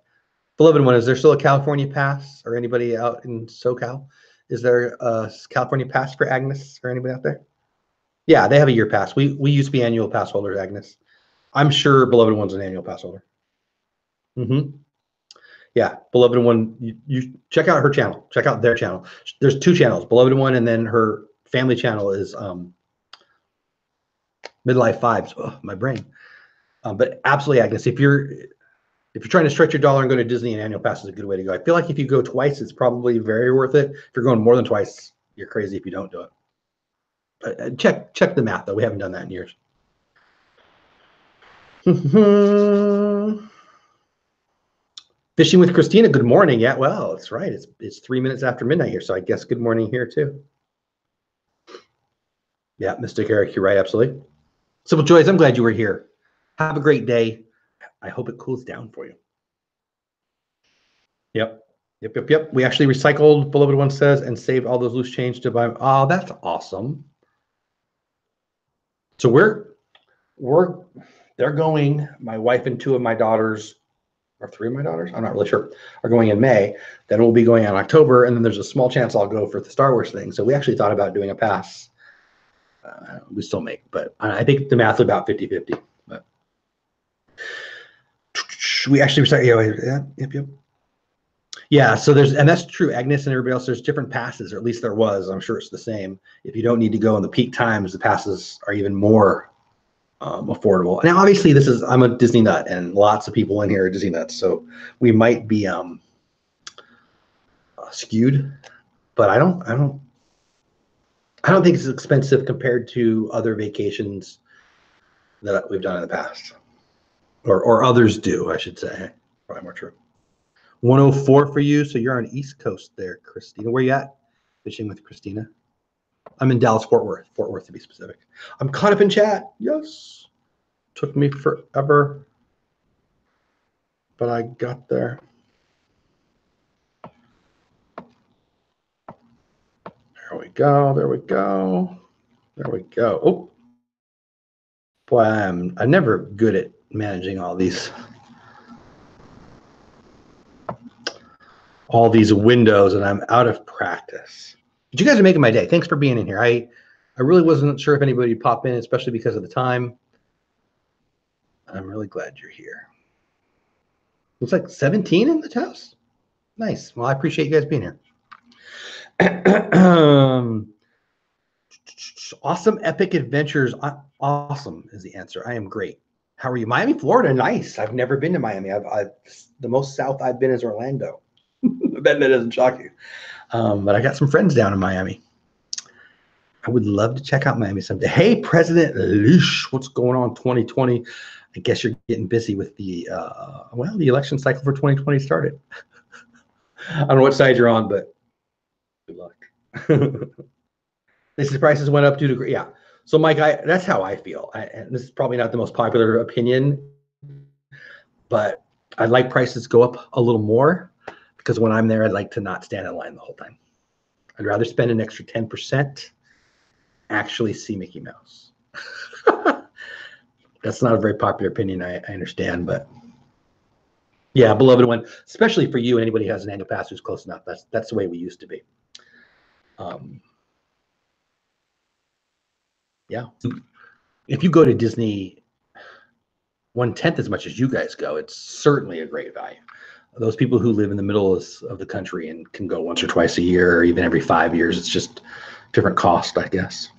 Beloved One, is there still a California pass or anybody out in SoCal? Is there a California pass for Agnes or anybody out there? Yeah, they have a year pass. We used to be annual pass holders, Agnes. I'm sure Beloved One's an annual pass holder. Yeah, Beloved One, you check out her channel. Check out their channel. There's 2 channels, Beloved One, and then her family channel is Midlife Vibes. Oh, my brain. But absolutely, Agnes, if you're trying to stretch your dollar and go to Disney, an annual pass is a good way to go. I feel like if you go twice, it's probably very worth it. If you're going more than twice, you're crazy if you don't do it. But check the math, though. We haven't done that in years. Fishing with Christina, good morning. Yeah, well, that's right. It's 3 minutes after midnight here, so I guess good morning here, too. Yeah, Mystic Eric, you're right, absolutely. Simple Joys, I'm glad you were here. Have a great day. I hope it cools down for you. Yep. We actually recycled, Beloved One says, and saved all those loose change to buy. Oh, that's awesome. So they're going, my wife and 2 of my daughters, or 3 of my daughters, I'm not really sure, are going in May. Then we'll be going in October, and then there's a small chance I'll go for the Star Wars thing. So we actually thought about doing a pass. We still make, but I think the math is about 50-50. But we actually started, yep. Yeah, so and that's true, Agnes and everybody else, there's different passes, or at least there was. I'm sure it's the same. If you don't need to go in the peak times, the passes are even more affordable. Now, obviously, I'm a Disney nut, and lots of people in here are Disney nuts, so we might be skewed, but I don't think it's expensive compared to other vacations that we've done in the past, or others do, I should say. Probably more true. 104 for you, so you're on East Coast there, Christina. Where you at? Fishing with Christina. I'm in Dallas, Fort Worth to be specific. I'm caught up in chat. Yes. Took me forever, but I got there. There we go. Oh, boy, I'm never good at managing all these windows, and I'm out of practice. But you guys are making my day. Thanks for being in here. I really wasn't sure if anybody would pop in, especially because of the time. I'm really glad you're here. Looks like 17 in the house. Nice. Well, I appreciate you guys being here. Awesome epic adventures. Awesome is the answer. I am great. How are you? Miami, Florida, nice. I've never been to Miami. The most south I've been is Orlando. I bet that doesn't shock you. But I got some friends down in Miami. I would love to check out Miami someday. Hey, President Leash, what's going on 2020? I guess you're getting busy with the election cycle for 2020 started. I don't know what side you're on, but good luck. This prices went up 2 degrees. Yeah. So, Mike, that's how I feel. And this is probably not the most popular opinion, but I'd like prices to go up a little more because when I'm there, I'd like to not stand in line the whole time. I'd rather spend an extra 10%, actually see Mickey Mouse. That's not a very popular opinion, I understand, but yeah, beloved one, especially for you and anybody who has an annual pass who's close enough. That's the way we used to be. Yeah. If you go to Disney 1/10 as much as you guys go, it's certainly a great value. Those people who live in the middle of the country and can go once or twice a year or even every 5 years, it's just different cost, I guess.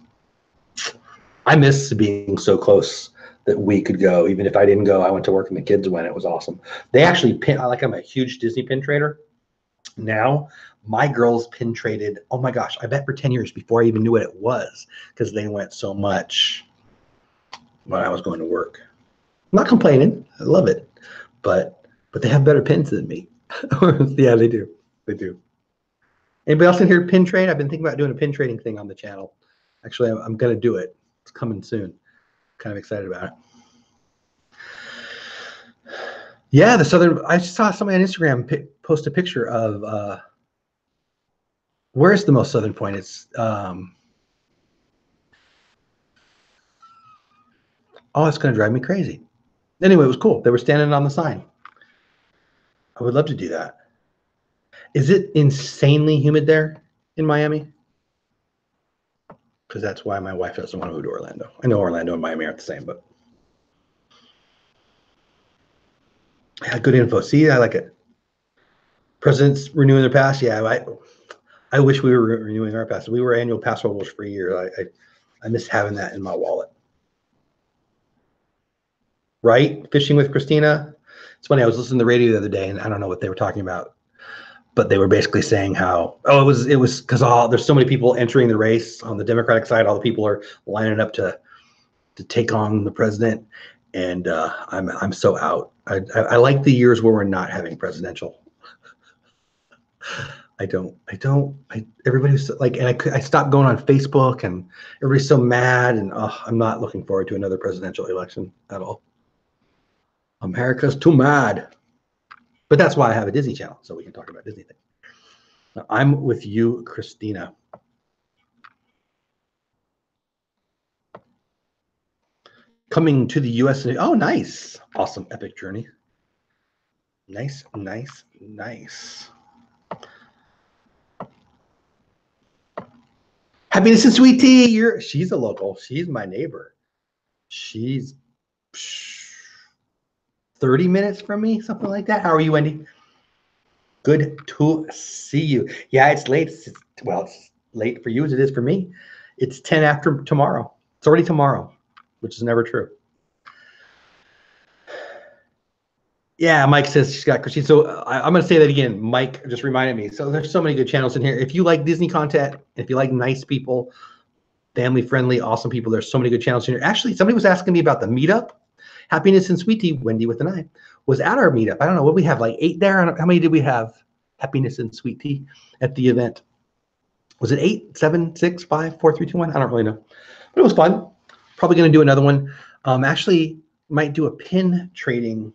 I miss being so close that we could go. Even if I didn't go, I went to work and the kids went. It was awesome. They actually pin. I'm a huge Disney pin trader. Now, my girls pin traded, oh my gosh, I bet for 10 years before I even knew what it was because they went so much when I was going to work. I'm not complaining. I love it. But they have better pins than me. Yeah, they do. They do. Anybody else in here pin trade? I've been thinking about doing a pin trading thing on the channel. Actually, I'm going to do it. It's coming soon. Kind of excited about it. Yeah, I saw somebody on Instagram post a picture of where's the most southern point? It's oh, it's going to drive me crazy. Anyway, it was cool. They were standing on the sign. I would love to do that. Is it insanely humid there in Miami? Because that's why my wife doesn't want to move to Orlando. I know Orlando and Miami aren't the same, but yeah, good info. See, I like it. Presidents renewing their pass. Yeah, I wish we were renewing our pass. We were annual pass holders for a year. I miss having that in my wallet. Right? Fishing with Christina. It's funny. I was listening to the radio the other day, and I don't know what they were talking about, but they were basically saying how it was because there's so many people entering the race on the Democratic side. All the people are lining up to take on the president, and I'm so out. I like the years where we're not having presidential. Everybody's like, and I stopped going on Facebook, and everybody's so mad, and I'm not looking forward to another presidential election at all. America's too mad. But that's why I have a Disney channel, so we can talk about Disney things. Now, I'm with you, Christina. Coming to the U.S. Oh, nice. Awesome. Epic journey. Nice, nice, nice. Happiness and Sweet Tea. She's a local. She's my neighbor. She's 30 minutes from me, something like that. How are you, Wendy? Good to see you. Yeah, it's late. It's late for you as it is for me. It's 10 after tomorrow. It's already tomorrow, which is never true. Yeah, Mike says she's got Christine. So I'm going to say that again. Mike just reminded me. So there's so many good channels in here. If you like Disney content, if you like nice people, family-friendly, awesome people, there's so many good channels in here. Actually, somebody was asking me about the meetup. Happiness and Sweet Tea, Wendy with an I, was at our meetup. I don't know, what we have, like 8 there? How many did we have? Happiness and Sweet Tea at the event. Was it 8, 7, 6, 5, 4, 3, 2, 1? I don't really know. But it was fun. Probably going to do another one. Actually, might do a pin trading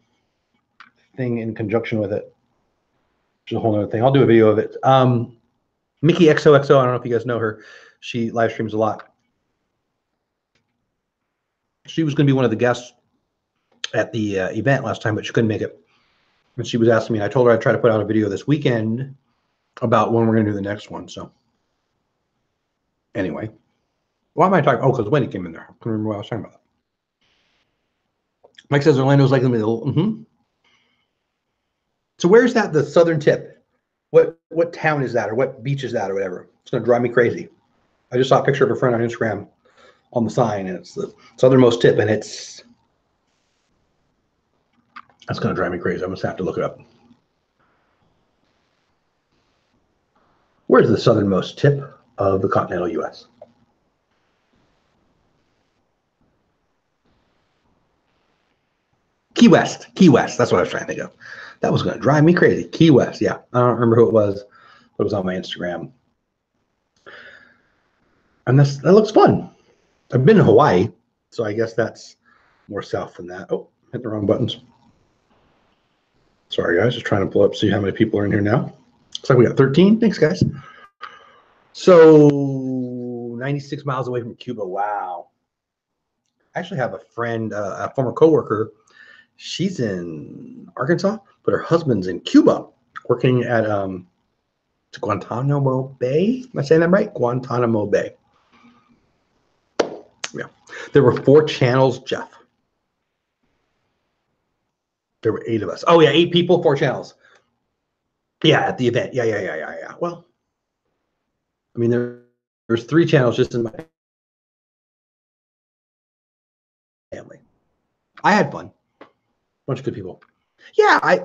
thing in conjunction with it, which is a whole other thing. I'll do a video of it. Mickey XOXO, I don't know if you guys know her. She live streams a lot. She was going to be one of the guests at the event last time, but she couldn't make it. And she was asking me, I told her I'd try to put out a video this weekend about when we're going to do the next one. So anyway, why am I talking? Oh, because Wendy came in there. I couldn't remember what I was talking about. Mike says Orlando's like the middle. So where's that, the southern tip? What town is that, or what beach is that, or whatever? It's going to drive me crazy. I just saw a picture of a friend on Instagram on the sign, and it's the southernmost tip, and it's That's going to drive me crazy. I'm going to have to look it up. Where's the southernmost tip of the continental U.S.? Key West. Key West. That's what I was trying to think of. That was going to drive me crazy. Key West. Yeah. I don't remember who it was, but it was on my Instagram. And that looks fun. I've been to Hawaii, so I guess that's more south than that. Oh, hit the wrong buttons. Sorry, guys. Just trying to pull up, see how many people are in here now. Looks like we got 13. Thanks, guys. So 96 miles away from Cuba. Wow. I actually have a friend, a former coworker. She's in Arkansas, but her husband's in Cuba, working at Guantanamo Bay. Am I saying that right? Guantanamo Bay. Yeah. There were 4 channels, Jeff. There were 8 of us. Oh, yeah, 8 people, 4 channels. Yeah, at the event. Yeah. Well, I mean, there's 3 channels just in my family. I had fun. Bunch of good people. Yeah, I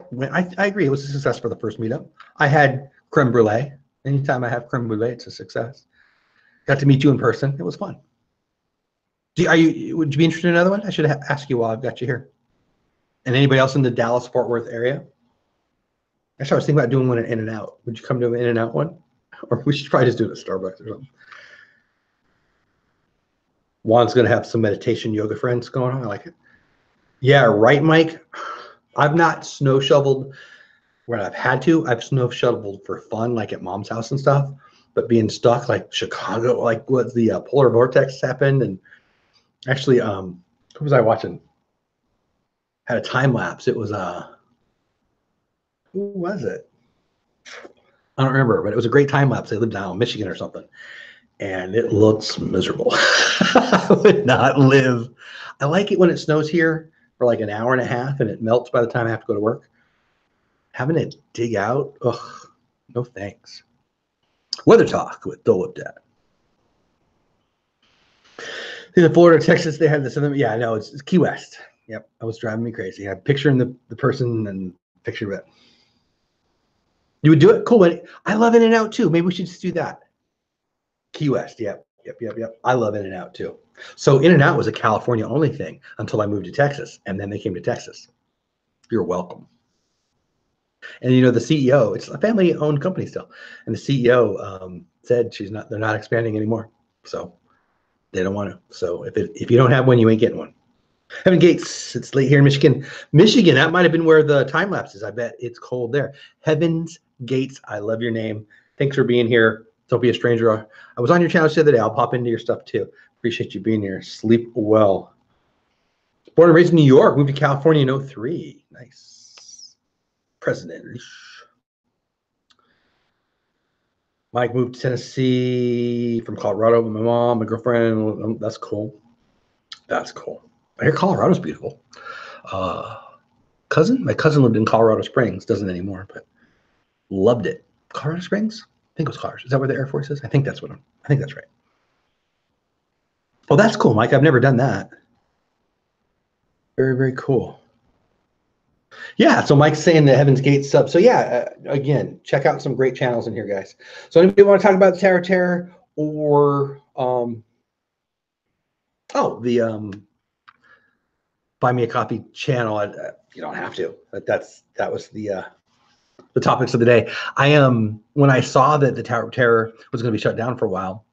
agree. It was a success for the first meetup. I had creme brulee. Anytime I have creme brulee, it's a success. Got to meet you in person. It was fun. Would you be interested in another one? I should ask you while I've got you here. And anybody else in the Dallas-Fort Worth area? Actually, I was thinking about doing one at In-N-Out. Would you come to an In-N-Out one? Or we should probably just do it at Starbucks or something. Juan's going to have some meditation yoga friends going on. I like it. Yeah, right, Mike? I've not snow shoveled when I've had to. I've snow shoveled for fun, like at mom's house and stuff. But being stuck, like Chicago, like what the polar vortex happened. And actually, who was I watching? Had a time lapse. It was who was it? I don't remember, but it was a great time lapse. They lived down in Michigan or something, and it looks miserable. I would not live. I like it when it snows here for like an hour and a half, and it melts by the time I have to go to work. Having to dig out, ugh, no thanks. Weather talk with Dole. In Florida, Texas, they had this. Yeah, I know it's Key West. Yep, that was driving me crazy. I'm picturing the person and picture it. You would do it? Cool. I love In-N-Out too. Maybe we should just do that. Key West. Yep. I love In-N-Out too. So In-N-Out was a California only thing until I moved to Texas, and then they came to Texas. You're welcome. And you know, the CEO, it's a family owned company still. And the CEO said they're not expanding anymore. So they don't want to. So if you don't have one, you ain't getting one. Heaven Gates, it's late here in Michigan. Michigan, that might have been where the time lapse is. I bet it's cold there. Heaven's Gates, I love your name. Thanks for being here. Don't be a stranger. I was on your channel the other day. I'll pop into your stuff too. Appreciate you being here. Sleep well. Born and raised in New York, moved to California in 2003. Nice. President. Mike moved to Tennessee from Colorado with my mom, my girlfriend. That's cool. That's cool. I hear Colorado's beautiful. My cousin lived in Colorado Springs, doesn't anymore, but loved it. Colorado Springs? I think it was Colorado. Is that where the Air Force is? I think that's right. Oh, that's cool, Mike. I've never done that. Very, very cool. Yeah, so Mike's saying the Heaven's Gate sub. So yeah, again, check out some great channels in here, guys. So anybody want to talk about the Tower of Terror or the Buy Me a Coffee channel? You don't have to, but that was the topics of the day. When I saw that the Tower of Terror was going to be shut down for a while,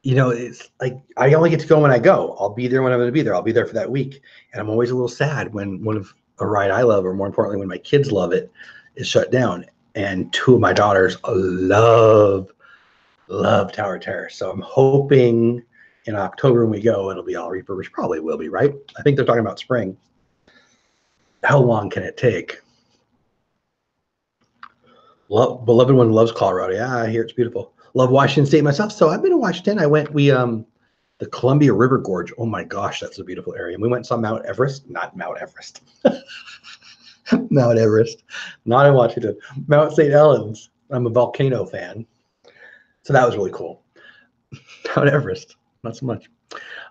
you know, it's like I only get to go when I go. I'll be there when I'm going to be there. I'll be there for that week, and I'm always a little sad when one of a ride I love, or more importantly, when my kids love it, is shut down. And 2 of my daughters love Tower of Terror. So I'm hoping in October when we go, it'll be all refurbished. Probably will be, right? I think they're talking about spring. How long can it take? Beloved one loves Colorado. Yeah, I hear it's beautiful. Love Washington State myself. So I've been to Washington. The Columbia River Gorge. Oh my gosh, that's a beautiful area. And we went and saw Mount Everest. Not Mount Everest. Mount Everest. Not in Washington. Mount St. Helens. I'm a volcano fan. So that was really cool. Mount Everest. Not so much.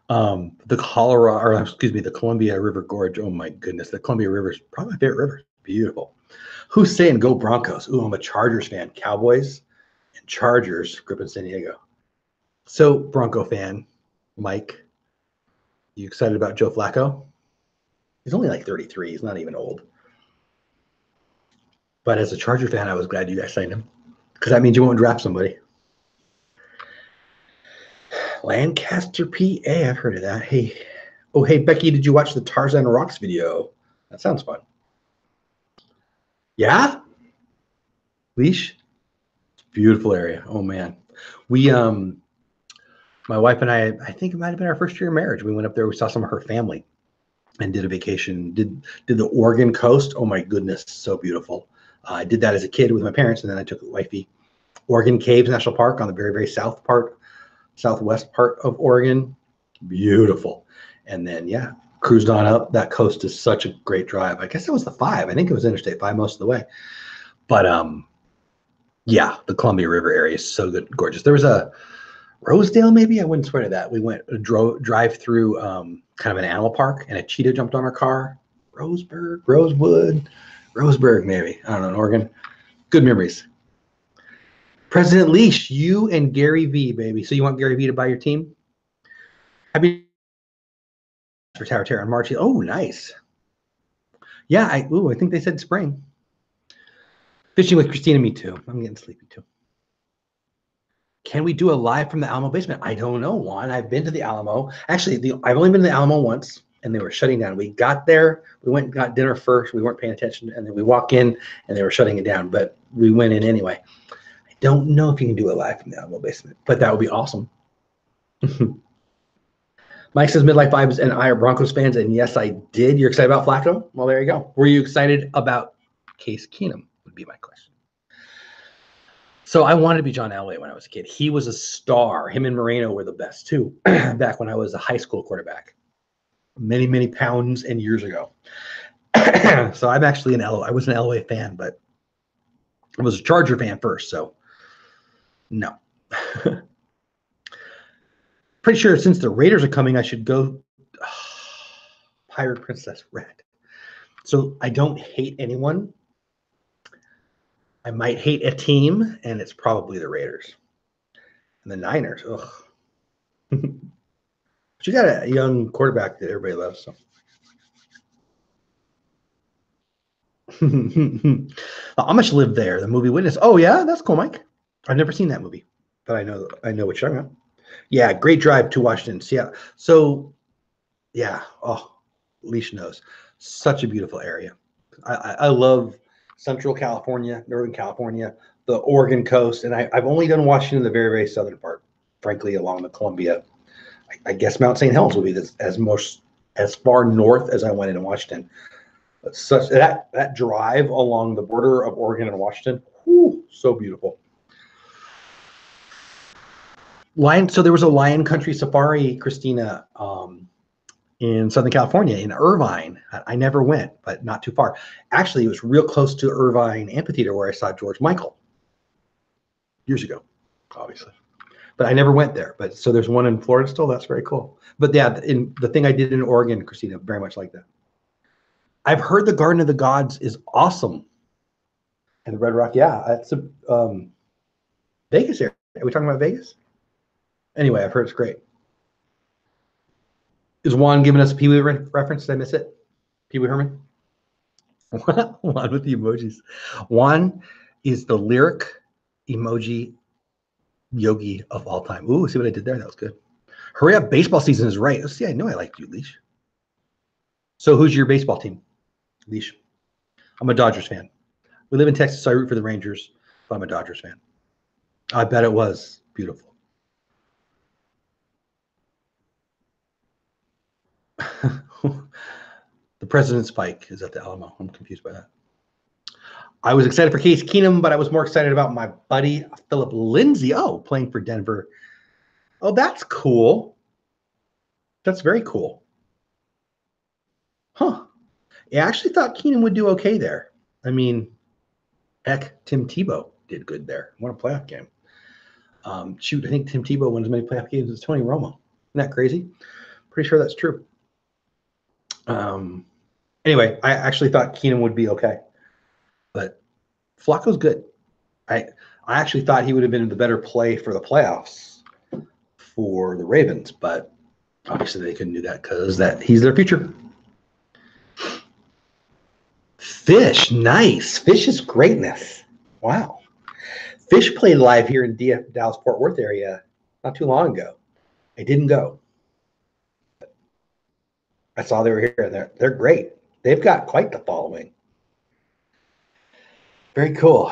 The Colorado, or excuse me, the Columbia River Gorge. Oh my goodness, the Columbia River is probably my favorite river. Beautiful. Who's saying go Broncos? Ooh, I'm a Chargers fan. Cowboys and Chargers grip in San Diego. So Bronco fan, Mike, you excited about Joe Flacco? He's only like 33. He's not even old. But as a Charger fan, I was glad you guys signed him because that means you won't draft somebody. Lancaster, PA. I've heard of that. Hey, oh, hey, Becky, did you watch the Tarzan Rocks video? That sounds fun. Yeah? Leash? Beautiful area. Oh, man. We, my wife and I think it might have been our first year of marriage. We went up there. We saw some of her family and did a vacation. Did the Oregon coast. Oh, my goodness. So beautiful. I did that as a kid with my parents, and then I took wifey. Oregon Caves National Park on the very, very southwest part of Oregon. Beautiful. And then, yeah, cruised on up. That coast is such a great drive. I guess it was the 5. I think it was Interstate 5 most of the way. But, yeah, the Columbia River area is so good, gorgeous. There was a Rosedale, maybe? I wouldn't swear to that. We went, drive through kind of an animal park, and a cheetah jumped on our car. Roseburg, maybe. I don't know, in Oregon. Good memories. President Leash, you and Gary V, baby. So you want Gary V to buy your team? Happy for Tower Terror on March. Oh, nice. Yeah, I think they said spring. Fishing with Christina, me too. I'm getting sleepy too. Can we do a live from the Alamo basement? I don't know, Juan. I've been to the Alamo. Actually, I've only been to the Alamo once, and they were shutting down. We got there. We went and got dinner first. We weren't paying attention, and then we walk in, and they were shutting it down. But we went in anyway. I don't know if you can do a live from the Alamo basement, but that would be awesome. Mike says midlife vibes and I are Broncos fans, and yes, I did. You're excited about Flacco? Well, there you go. Were you excited about Case Keenum? Would be my question. So I wanted to be John Elway when I was a kid. He was a star. Him and Moreno were the best too. Back when I was a high school quarterback, many pounds and years ago. So I'm actually I was an Elway fan, but I was a Charger fan first. So no. Pretty sure since the Raiders are coming, I should go Pirate Princess Red. So I don't hate anyone. I might hate a team, and it's probably the Raiders. And the Niners, ugh. But you got a young quarterback that everybody loves. So. Amish live there. The movie Witness. Oh yeah, that's cool, Mike. I've never seen that movie, but I know what you're talking about. Yeah, great drive to Washington. Yeah. So, yeah. Oh, Leash knows. Such a beautiful area. I love Central California, Northern California, the Oregon coast, and I've only done Washington, the very, very southern part. Frankly, along the Columbia. I guess Mount St. Helens would be as far north as I went in Washington. But such that drive along the border of Oregon and Washington, whew, so beautiful. So there was a lion country safari, Christina, in Southern California, in Irvine. I never went, but not too far. Actually, it was real close to Irvine Amphitheater where I saw George Michael years ago, obviously. But I never went there. But so there's one in Florida still. That's very cool. But yeah, in the thing I did in Oregon, Christina, very much like that. I've heard the Garden of the Gods is awesome. And the Red Rock, yeah, it's a Vegas area. Are we talking about Vegas? Anyway, I've heard it's great. Is Juan giving us a Pee Wee reference? Did I miss it? Pee Wee Herman? Juan with the emojis. Juan is the lyric emoji yogi of all time. Ooh, see what I did there? That was good. Hurry up, baseball season is right. See, I know I liked you, Leash. So who's your baseball team, Leash? I'm a Dodgers fan. We live in Texas, so I root for the Rangers, but I'm a Dodgers fan. I bet it was beautiful. The President's Pike is at the Alamo. I'm confused by that. I was excited for Case Keenum, but I was more excited about my buddy Philip Lindsay. Oh, playing for Denver. Oh, that's cool. That's very cool. Huh. I actually thought Keenum would do okay there. I mean, heck, Tim Tebow did good there. Won a playoff game. Shoot, I think Tim Tebow won as many playoff games as Tony Romo. Isn't that crazy? Pretty sure that's true. Anyway, I actually thought Keenum would be okay, but Flacco's good. I actually thought he would have been the better play for the playoffs for the Ravens, but obviously they couldn't do that because he's their future. Fish, nice. Fish is greatness. Wow. Fish played live here in Dallas-Fort Worth area not too long ago. I didn't go. I saw they were here, and they're great. They've got quite the following. Very cool.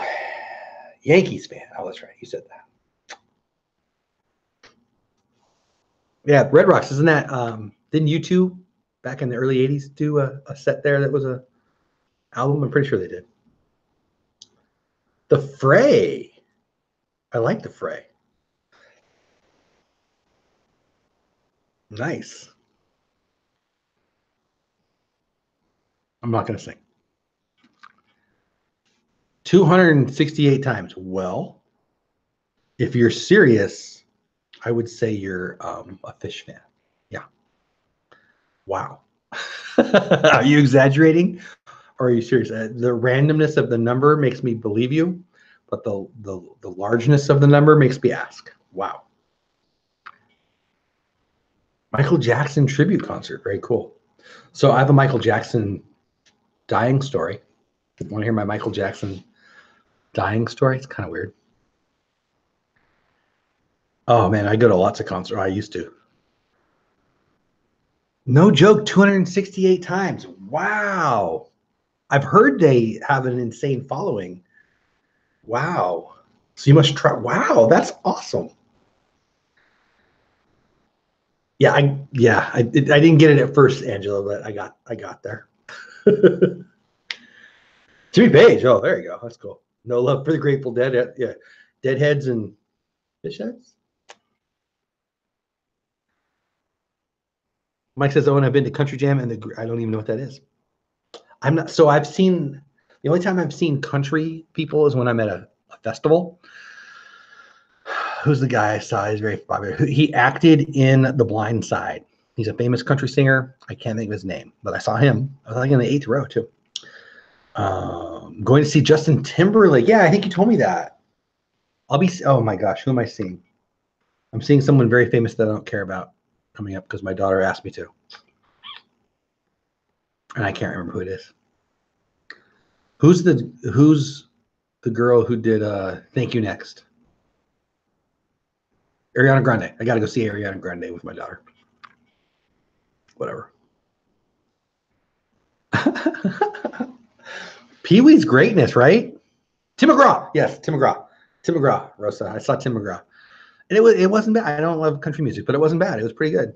Yankees fan. Oh, that's right. You said that. Yeah, Red Rocks. Isn't that didn't U2 back in the early 80s do a set there that was a album? I'm pretty sure they did. The Fray. I like the Fray. Nice. I'm not going to sing. 268 times. Well, if you're serious, I would say you're a Fish fan. Yeah. Wow. Are you exaggerating? Or are you serious? The randomness of the number makes me believe you, but the largeness of the number makes me ask. Wow. Michael Jackson tribute concert. Very cool. So I have a Michael Jackson dying story. Want to hear my Michael Jackson dying story? It's kind of weird. Oh, man, I go to lots of concerts. I used to. No joke, 268 times. Wow. I've heard they have an insane following. Wow. So you must try. Wow, that's awesome. Yeah, I didn't get it at first, Angela, but I got there. Jimmy Page. Oh, there you go. That's cool. No love for the Grateful Dead. Yeah, Deadheads and Fishheads. Mike says, "Oh, and I've been to Country Jam, and I don't even know what that is." I'm not. So I've seen the only time I've seen country people is when I'm at a festival. Who's the guy I saw? He's very popular. He acted in The Blind Side. He's a famous country singer. I can't think of his name, but I saw him. I was like in the 8th row too. Going to see Justin Timberlake. Yeah, I think you told me that. Oh my gosh, who am I seeing? I'm seeing someone very famous that I don't care about coming up because my daughter asked me to. And I can't remember who it is. Who's the girl who did Thank You Next? Ariana Grande. I got to go see Ariana Grande with my daughter. Whatever. Pee-wee's greatness, right? Tim McGraw. Yes, Tim McGraw. Tim McGraw, Rosa. I saw Tim McGraw. And it wasn't bad. I don't love country music, but it wasn't bad. It was pretty good.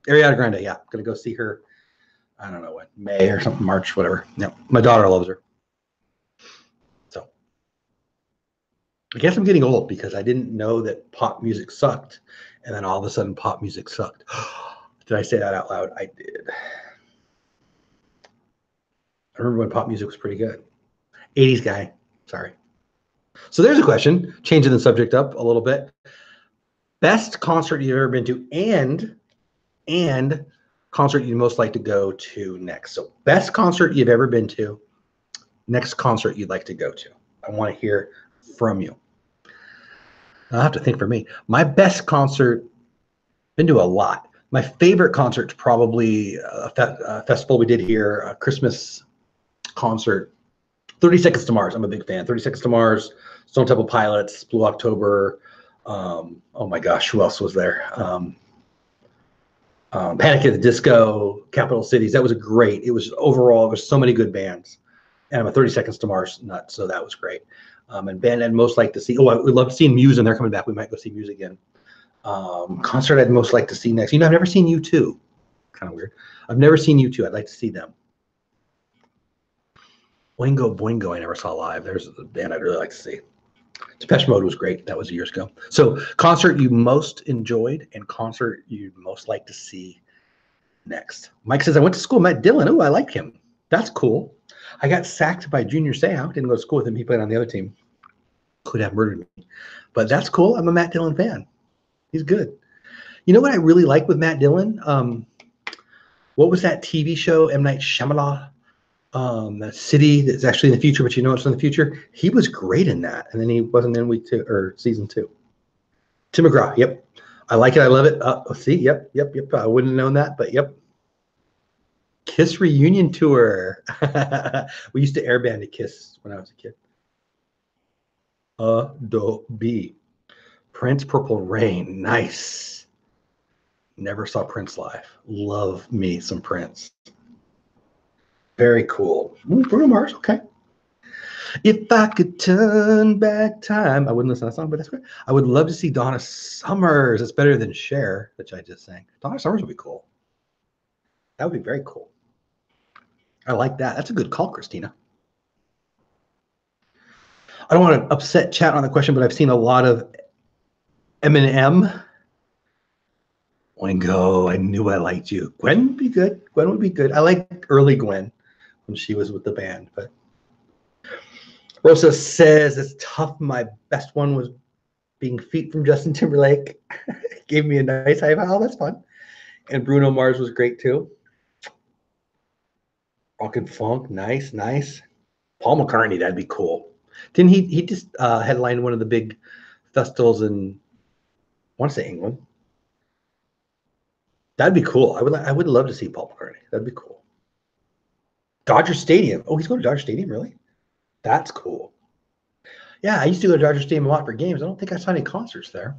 Ariana Grande, yeah. Going to go see her, I don't know what, May or something, March, whatever. Yeah, my daughter loves her. So I guess I'm getting old because I didn't know that pop music sucked. And then all of a sudden pop music sucked. Did I say that out loud? I did. I remember when pop music was pretty good. 80s guy. Sorry. So there's a question, changing the subject up a little bit. Best concert you've ever been to and concert you'd most like to go to next. So best concert you've ever been to, next concert you'd like to go to. I want to hear from you. I'll have to think for me. My best concert, been to a lot. My favorite concert's probably a festival we did here, a Christmas concert. 30 Seconds to Mars. I'm a big fan. 30 Seconds to Mars, Stone Temple Pilots, Blue October. Oh my gosh, who else was there? Panic at the Disco, Capital Cities. That was great. It was overall, there's so many good bands. And I'm a 30 Seconds to Mars nut, so that was great. And band I'd most like to see. Oh, I would love seeing Muse, and they're coming back. We might go see Muse again. Concert I'd most like to see next. You know, I've never seen U2. Kind of weird. I've never seen U2. I'd like to see them. Boingo Boingo I never saw live. There's a band I'd really like to see. Depeche Mode was great. That was years ago. So concert you most enjoyed and concert you'd most like to see next. Mike says, I went to school with Matt Dillon. Oh, I like him. That's cool. I got sacked by Junior Seau. Didn't go to school with him. He played on the other team. Could have murdered me. But that's cool. I'm a Matt Dillon fan. He's good. You know what I really like with Matt Dillon? What was that TV show, M. Night Shyamalan? That city that's actually in the future, but you know it's in the future. He was great in that, and then he wasn't in week 2 or season 2. Tim McGraw. Yep, I like it. I love it. See, yep. I wouldn't have known that, but yep. Kiss reunion tour. We used to airband to Kiss when I was a kid. Adobe. Prince Purple Rain. Nice. Never saw Prince live. Love me some Prince. Very cool. Bruno Mars. Okay. If I could turn back time, I wouldn't listen to that song, but that's great. I would love to see Donna Summers. It's better than Cher, which I just sang. Donna Summers would be cool. That would be very cool. I like that. That's a good call, Christina. I don't want to upset chat on the question, but I've seen a lot of Eminem. Wingo, I knew I liked you. Gwen would be good. Gwen would be good. I like early Gwen when she was with the band. But Rosa says it's tough. My best one was being Feet from Justin Timberlake. Gave me a nice high five. Oh, that's fun. And Bruno Mars was great too. Rock and funk, nice. Paul McCartney, that'd be cool. Didn't he just headlined one of the big festivals in, I want to say England. That'd be cool. I would love to see Paul McCartney. That'd be cool. Dodger Stadium. Oh, he's going to Dodger Stadium, really? That's cool. Yeah, I used to go to Dodger Stadium a lot for games. I don't think I saw any concerts there.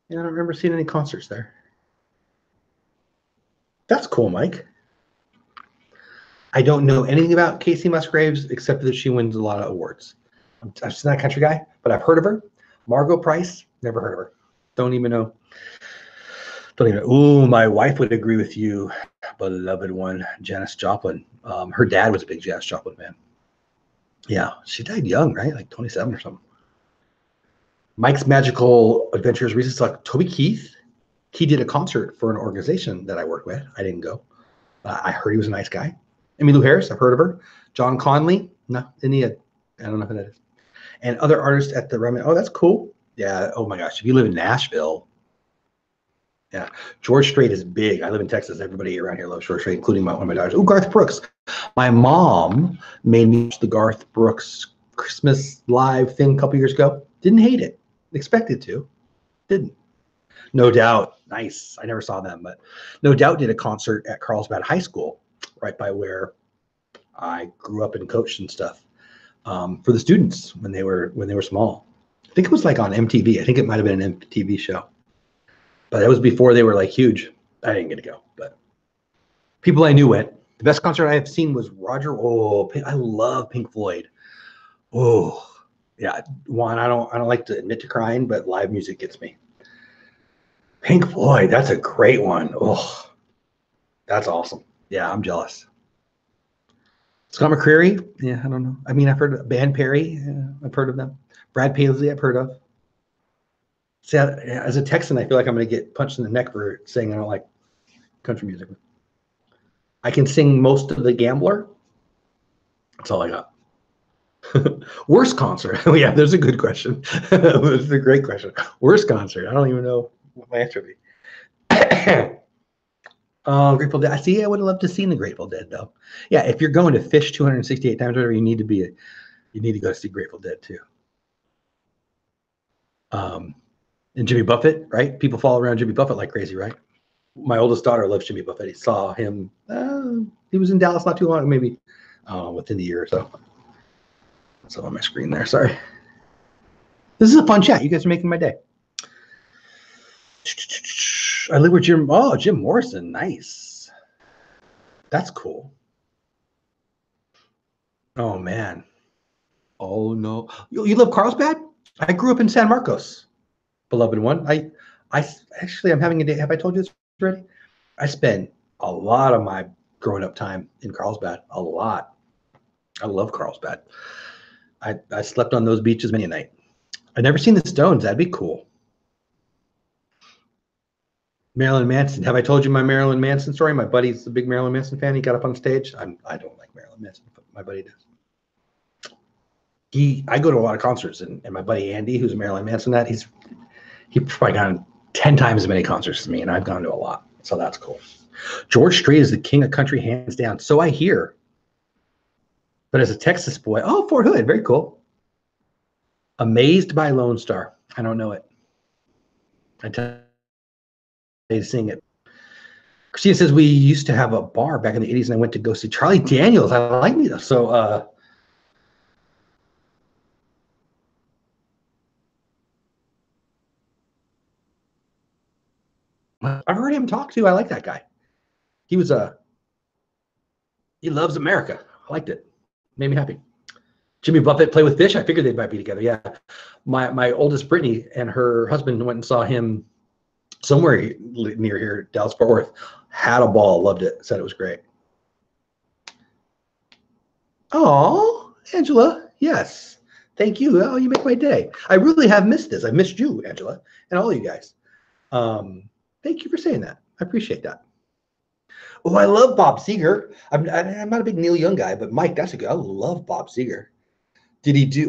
Yeah, I don't remember seeing any concerts there. That's cool, Mike. I don't know anything about Casey Musgraves except that she wins a lot of awards. I'm just not a country guy, but I've heard of her. Margot Price, never heard of her. Don't even know. Ooh, my wife would agree with you, beloved one, Janis Joplin. Her dad was a big Janis Joplin fan. Yeah, she died young, right? Like 27 or something. Mike's Magical Adventures recently saw Toby Keith. He did a concert for an organization that I work with. I didn't go. I heard he was a nice guy. Emmylou Harris, I've heard of her. John Conley, no, I don't know who that is. And other artists at the Remnant. Oh, that's cool. Yeah. Oh my gosh, if you live in Nashville, yeah, George Strait is big. I live in Texas. Everybody around here loves George Strait, including one of my daughters. Oh, Garth Brooks. My mom made me watch the Garth Brooks Christmas live thing a couple years ago. Didn't hate it. Expected to. Didn't. No Doubt. Nice. I never saw them, but No Doubt did a concert at Carlsbad High School, right by where I grew up and coached and stuff, for the students when they were small. I think it was like on MTV. I think it might have been an MTV show, but that was before they were like huge. I didn't get to go, but people I knew went. The best concert I have seen was Roger. Oh, I love Pink Floyd. Oh, yeah. One, I don't like to admit to crying, but live music gets me. Pink Floyd, that's a great one. Oh, that's awesome. Yeah, I'm jealous. Scott McCreery, yeah, I don't know. I mean, I've heard of Band Perry. Yeah, I've heard of them. Brad Paisley, I've heard of. See, as a Texan, I feel like I'm going to get punched in the neck for saying I don't like country music. I can sing most of The Gambler. That's all I got. Worst concert. Oh, yeah, there's a good question. That's a great question. Worst concert. I don't even know what my answer would be. Grateful Dead. I would love to see the Grateful Dead, though. Yeah, if you're going to Fish 268 times, whatever, you need to go see Grateful Dead too. And Jimmy Buffett, right? People follow around Jimmy Buffett like crazy, right? My oldest daughter loves Jimmy Buffett. He saw him. He was in Dallas not too long, maybe within the year or so. That's on my screen there. Sorry. This is a fun chat. You guys are making my day. I live with Jim. Oh, Jim Morrison. Nice. That's cool. Oh, man. Oh, no. You live Carlsbad? I grew up in San Marcos, beloved one. I actually, I'm having a day. Have I told you this already? I spent a lot of my growing up time in Carlsbad. A lot. I love Carlsbad. I slept on those beaches many a night. I've never seen the Stones. That'd be cool. Marilyn Manson. Have I told you my Marilyn Manson story? My buddy's a big Marilyn Manson fan. He got up on stage. I don't like Marilyn Manson, but my buddy does. I go to a lot of concerts, and my buddy Andy, who's a Marilyn Manson nut, he probably gone 10 times as many concerts as me, and I've gone to a lot. So that's cool. George Strait is the king of country, hands down. So I hear. But as a Texas boy, oh, Fort Hood, very cool. Amazed by Lone Star. I don't know it. I tell you to sing it. Christina says we used to have a bar back in the 80s, and I went to go see Charlie Daniels. I like me though. So I've heard him talk too. I like that guy. He was he loves America. I liked it. Made me happy. Jimmy Buffett play with fish. I figured they might be together. Yeah. My oldest Brittany and her husband went and saw him somewhere near here, Dallas Fort Worth. Had a ball, loved it, said it was great. Oh, Angela, yes. Thank you. Oh, you make my day. I really have missed this. I missed you, Angela, and all you guys. Thank you for saying that. I appreciate that. Oh, I love Bob Seger. I'm not a big Neil Young guy, but Mike, that's a good. I love Bob Seger.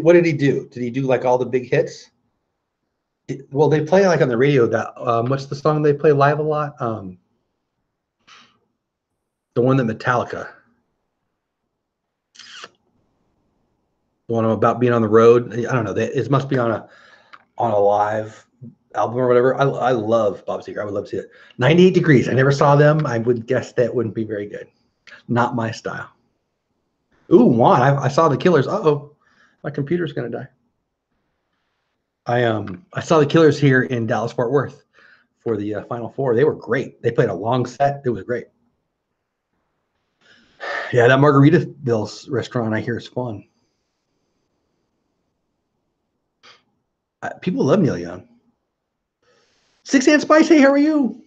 What did he do? Did he do like all the big hits? Well, they play like on the radio that what's the song they play live a lot? The one that Metallica. The one about being on the road. I don't know. It must be on a live album or whatever. I love Bob Seger. I would love to see it. 98 Degrees. I never saw them. I would guess that wouldn't be very good. Not my style. Ooh, Juan. I saw the Killers. Uh-oh. My computer's gonna die. I saw the Killers here in Dallas Fort Worth for the Final Four. They were great. They played a long set. It was great. Yeah, that Margaritaville's restaurant I hear is fun. People love Neil Young. Six Hand Spice, hey, how are you?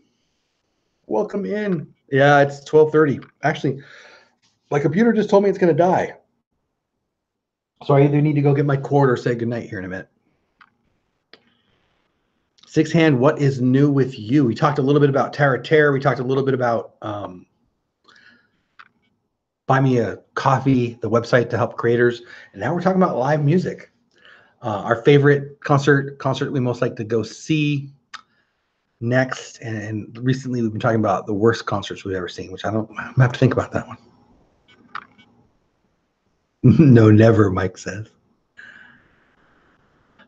Welcome in. Yeah, it's 12:30. Actually, my computer just told me it's going to die. So I either need to go get my cord or say goodnight here in a minute. Six Hand, what is new with you? We talked a little bit about Terra Terror. We talked a little bit about Buy Me a Coffee, the website to help creators. And now we're talking about live music. Our favorite concert we most like to go see next. And recently we've been talking about the worst concerts we've ever seen, which I have to think about that one. No, never, Mike says.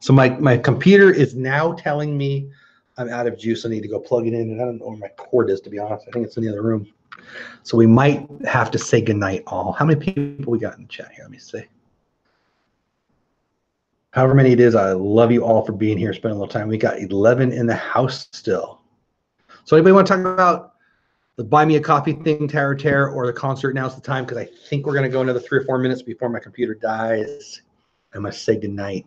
So my computer is now telling me I'm out of juice. I need to go plug it in, and I don't know where my cord is, to be honest. I think it's in the other room. So we might have to say goodnight all. How many people we got in the chat here? Let me see. However many it is, I love you all for being here, spending a little time. We got 11 in the house still. So anybody want to talk about the Buy Me a Coffee thing, Terror Terror, or the concert? Now's the time, because I think we're going to go another 3 or 4 minutes before my computer dies. I must say goodnight.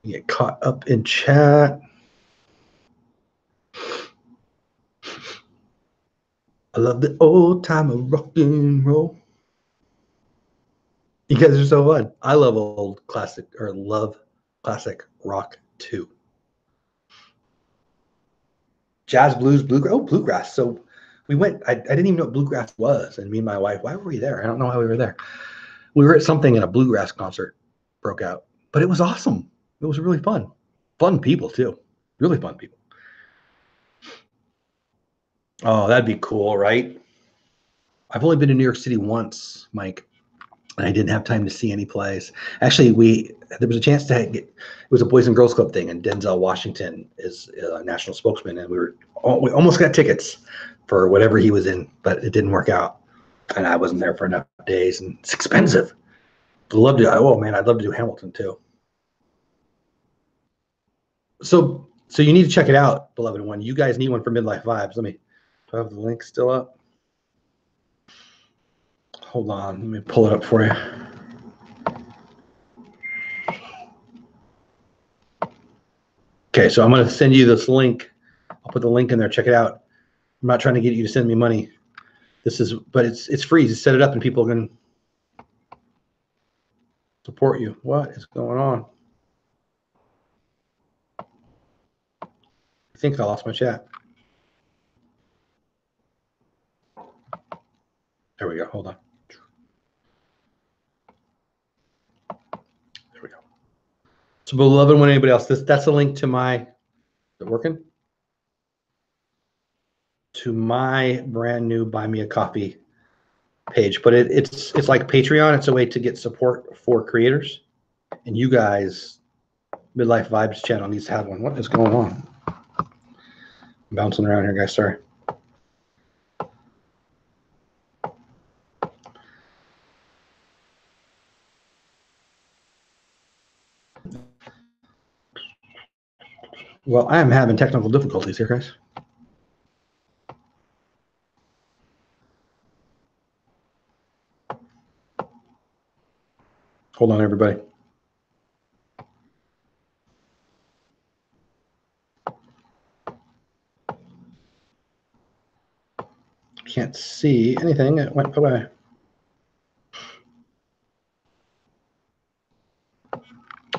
Get caught up in chat. I love the old time of rock and roll. You guys are so fun. I love love classic rock too. Jazz, blues, bluegrass. Oh, bluegrass. So we went. I didn't even know what bluegrass was, and me and my wife. Why were we there? I don't know why we were there. We were at something, and a bluegrass concert broke out, but it was awesome. It was really fun. Fun people too. Really fun people. Oh, that'd be cool, right? I've only been to New York City once, Mike, and I didn't have time to see any plays. Actually, there was a chance to it was a Boys and Girls Club thing, and Denzel Washington is a national spokesman, and we almost got tickets for whatever he was in, but it didn't work out, and I wasn't there for enough days, and it's expensive. I'd love to do Hamilton too. So you need to check it out, beloved one. You guys need one for Midlife Vibes. Do I have the link still up? Hold on, let me pull it up for you. Okay, so I'm going to send you this link. I'll put the link in there. Check it out. I'm not trying to get you to send me money. But it's free. Just set it up and people can support you. What is going on? I think I lost my chat. There we go. Hold on. There we go. So, beloved, when anybody else, that's a link to my. Is it working? to my brand new Buy Me a Coffee page. But it's like Patreon. It's a way to get support for creators. And you guys, Midlife Vibes channel needs to have one. What is going on? I'm bouncing around here, guys. Sorry. Well, I am having technical difficulties here, guys. Hold on, everybody. Can't see anything. It went away.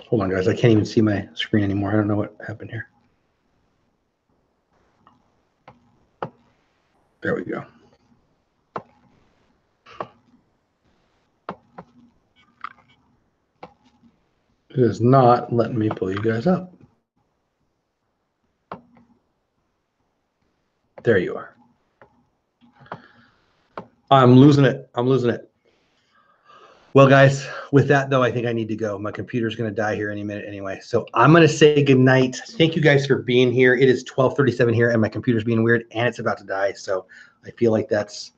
Hold on, guys. I can't even see my screen anymore. I don't know what happened here. There we go. It is not letting me pull you guys up. There you are. I'm losing it. I'm losing it. Well, guys, with that, though, I think I need to go. My computer's going to die here any minute anyway. So I'm going to say good night. Thank you guys for being here. It is 12:37 here, and my computer's being weird, and it's about to die. So I feel like that's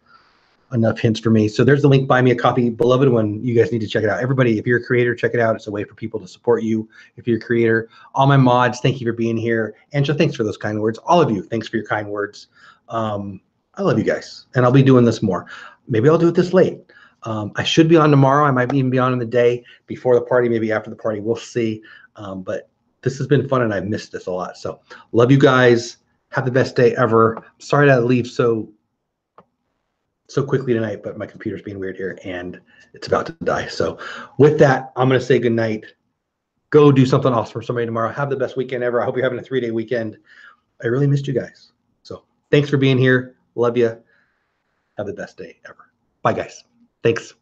enough hints for me. So there's the link, Buy Me a Coffee. Beloved one, you guys need to check it out. Everybody, if you're a creator, check it out. It's a way for people to support you. If you're a creator, all my mods, thank you for being here. Angela, thanks for those kind words. All of you, thanks for your kind words. I love you guys, and I'll be doing this more. Maybe I'll do it this late. I should be on tomorrow. I might even be on in the day before the party, maybe after the party. We'll see. But this has been fun, and I've missed this a lot. So love you guys. Have the best day ever. Sorry to leave so quickly tonight, but my computer's being weird here, and it's about to die. So with that, I'm going to say good night. Go do something awesome for somebody tomorrow. Have the best weekend ever. I hope you're having a 3-day weekend. I really missed you guys. So thanks for being here. Love you. Have the best day ever. Bye, guys. Thanks.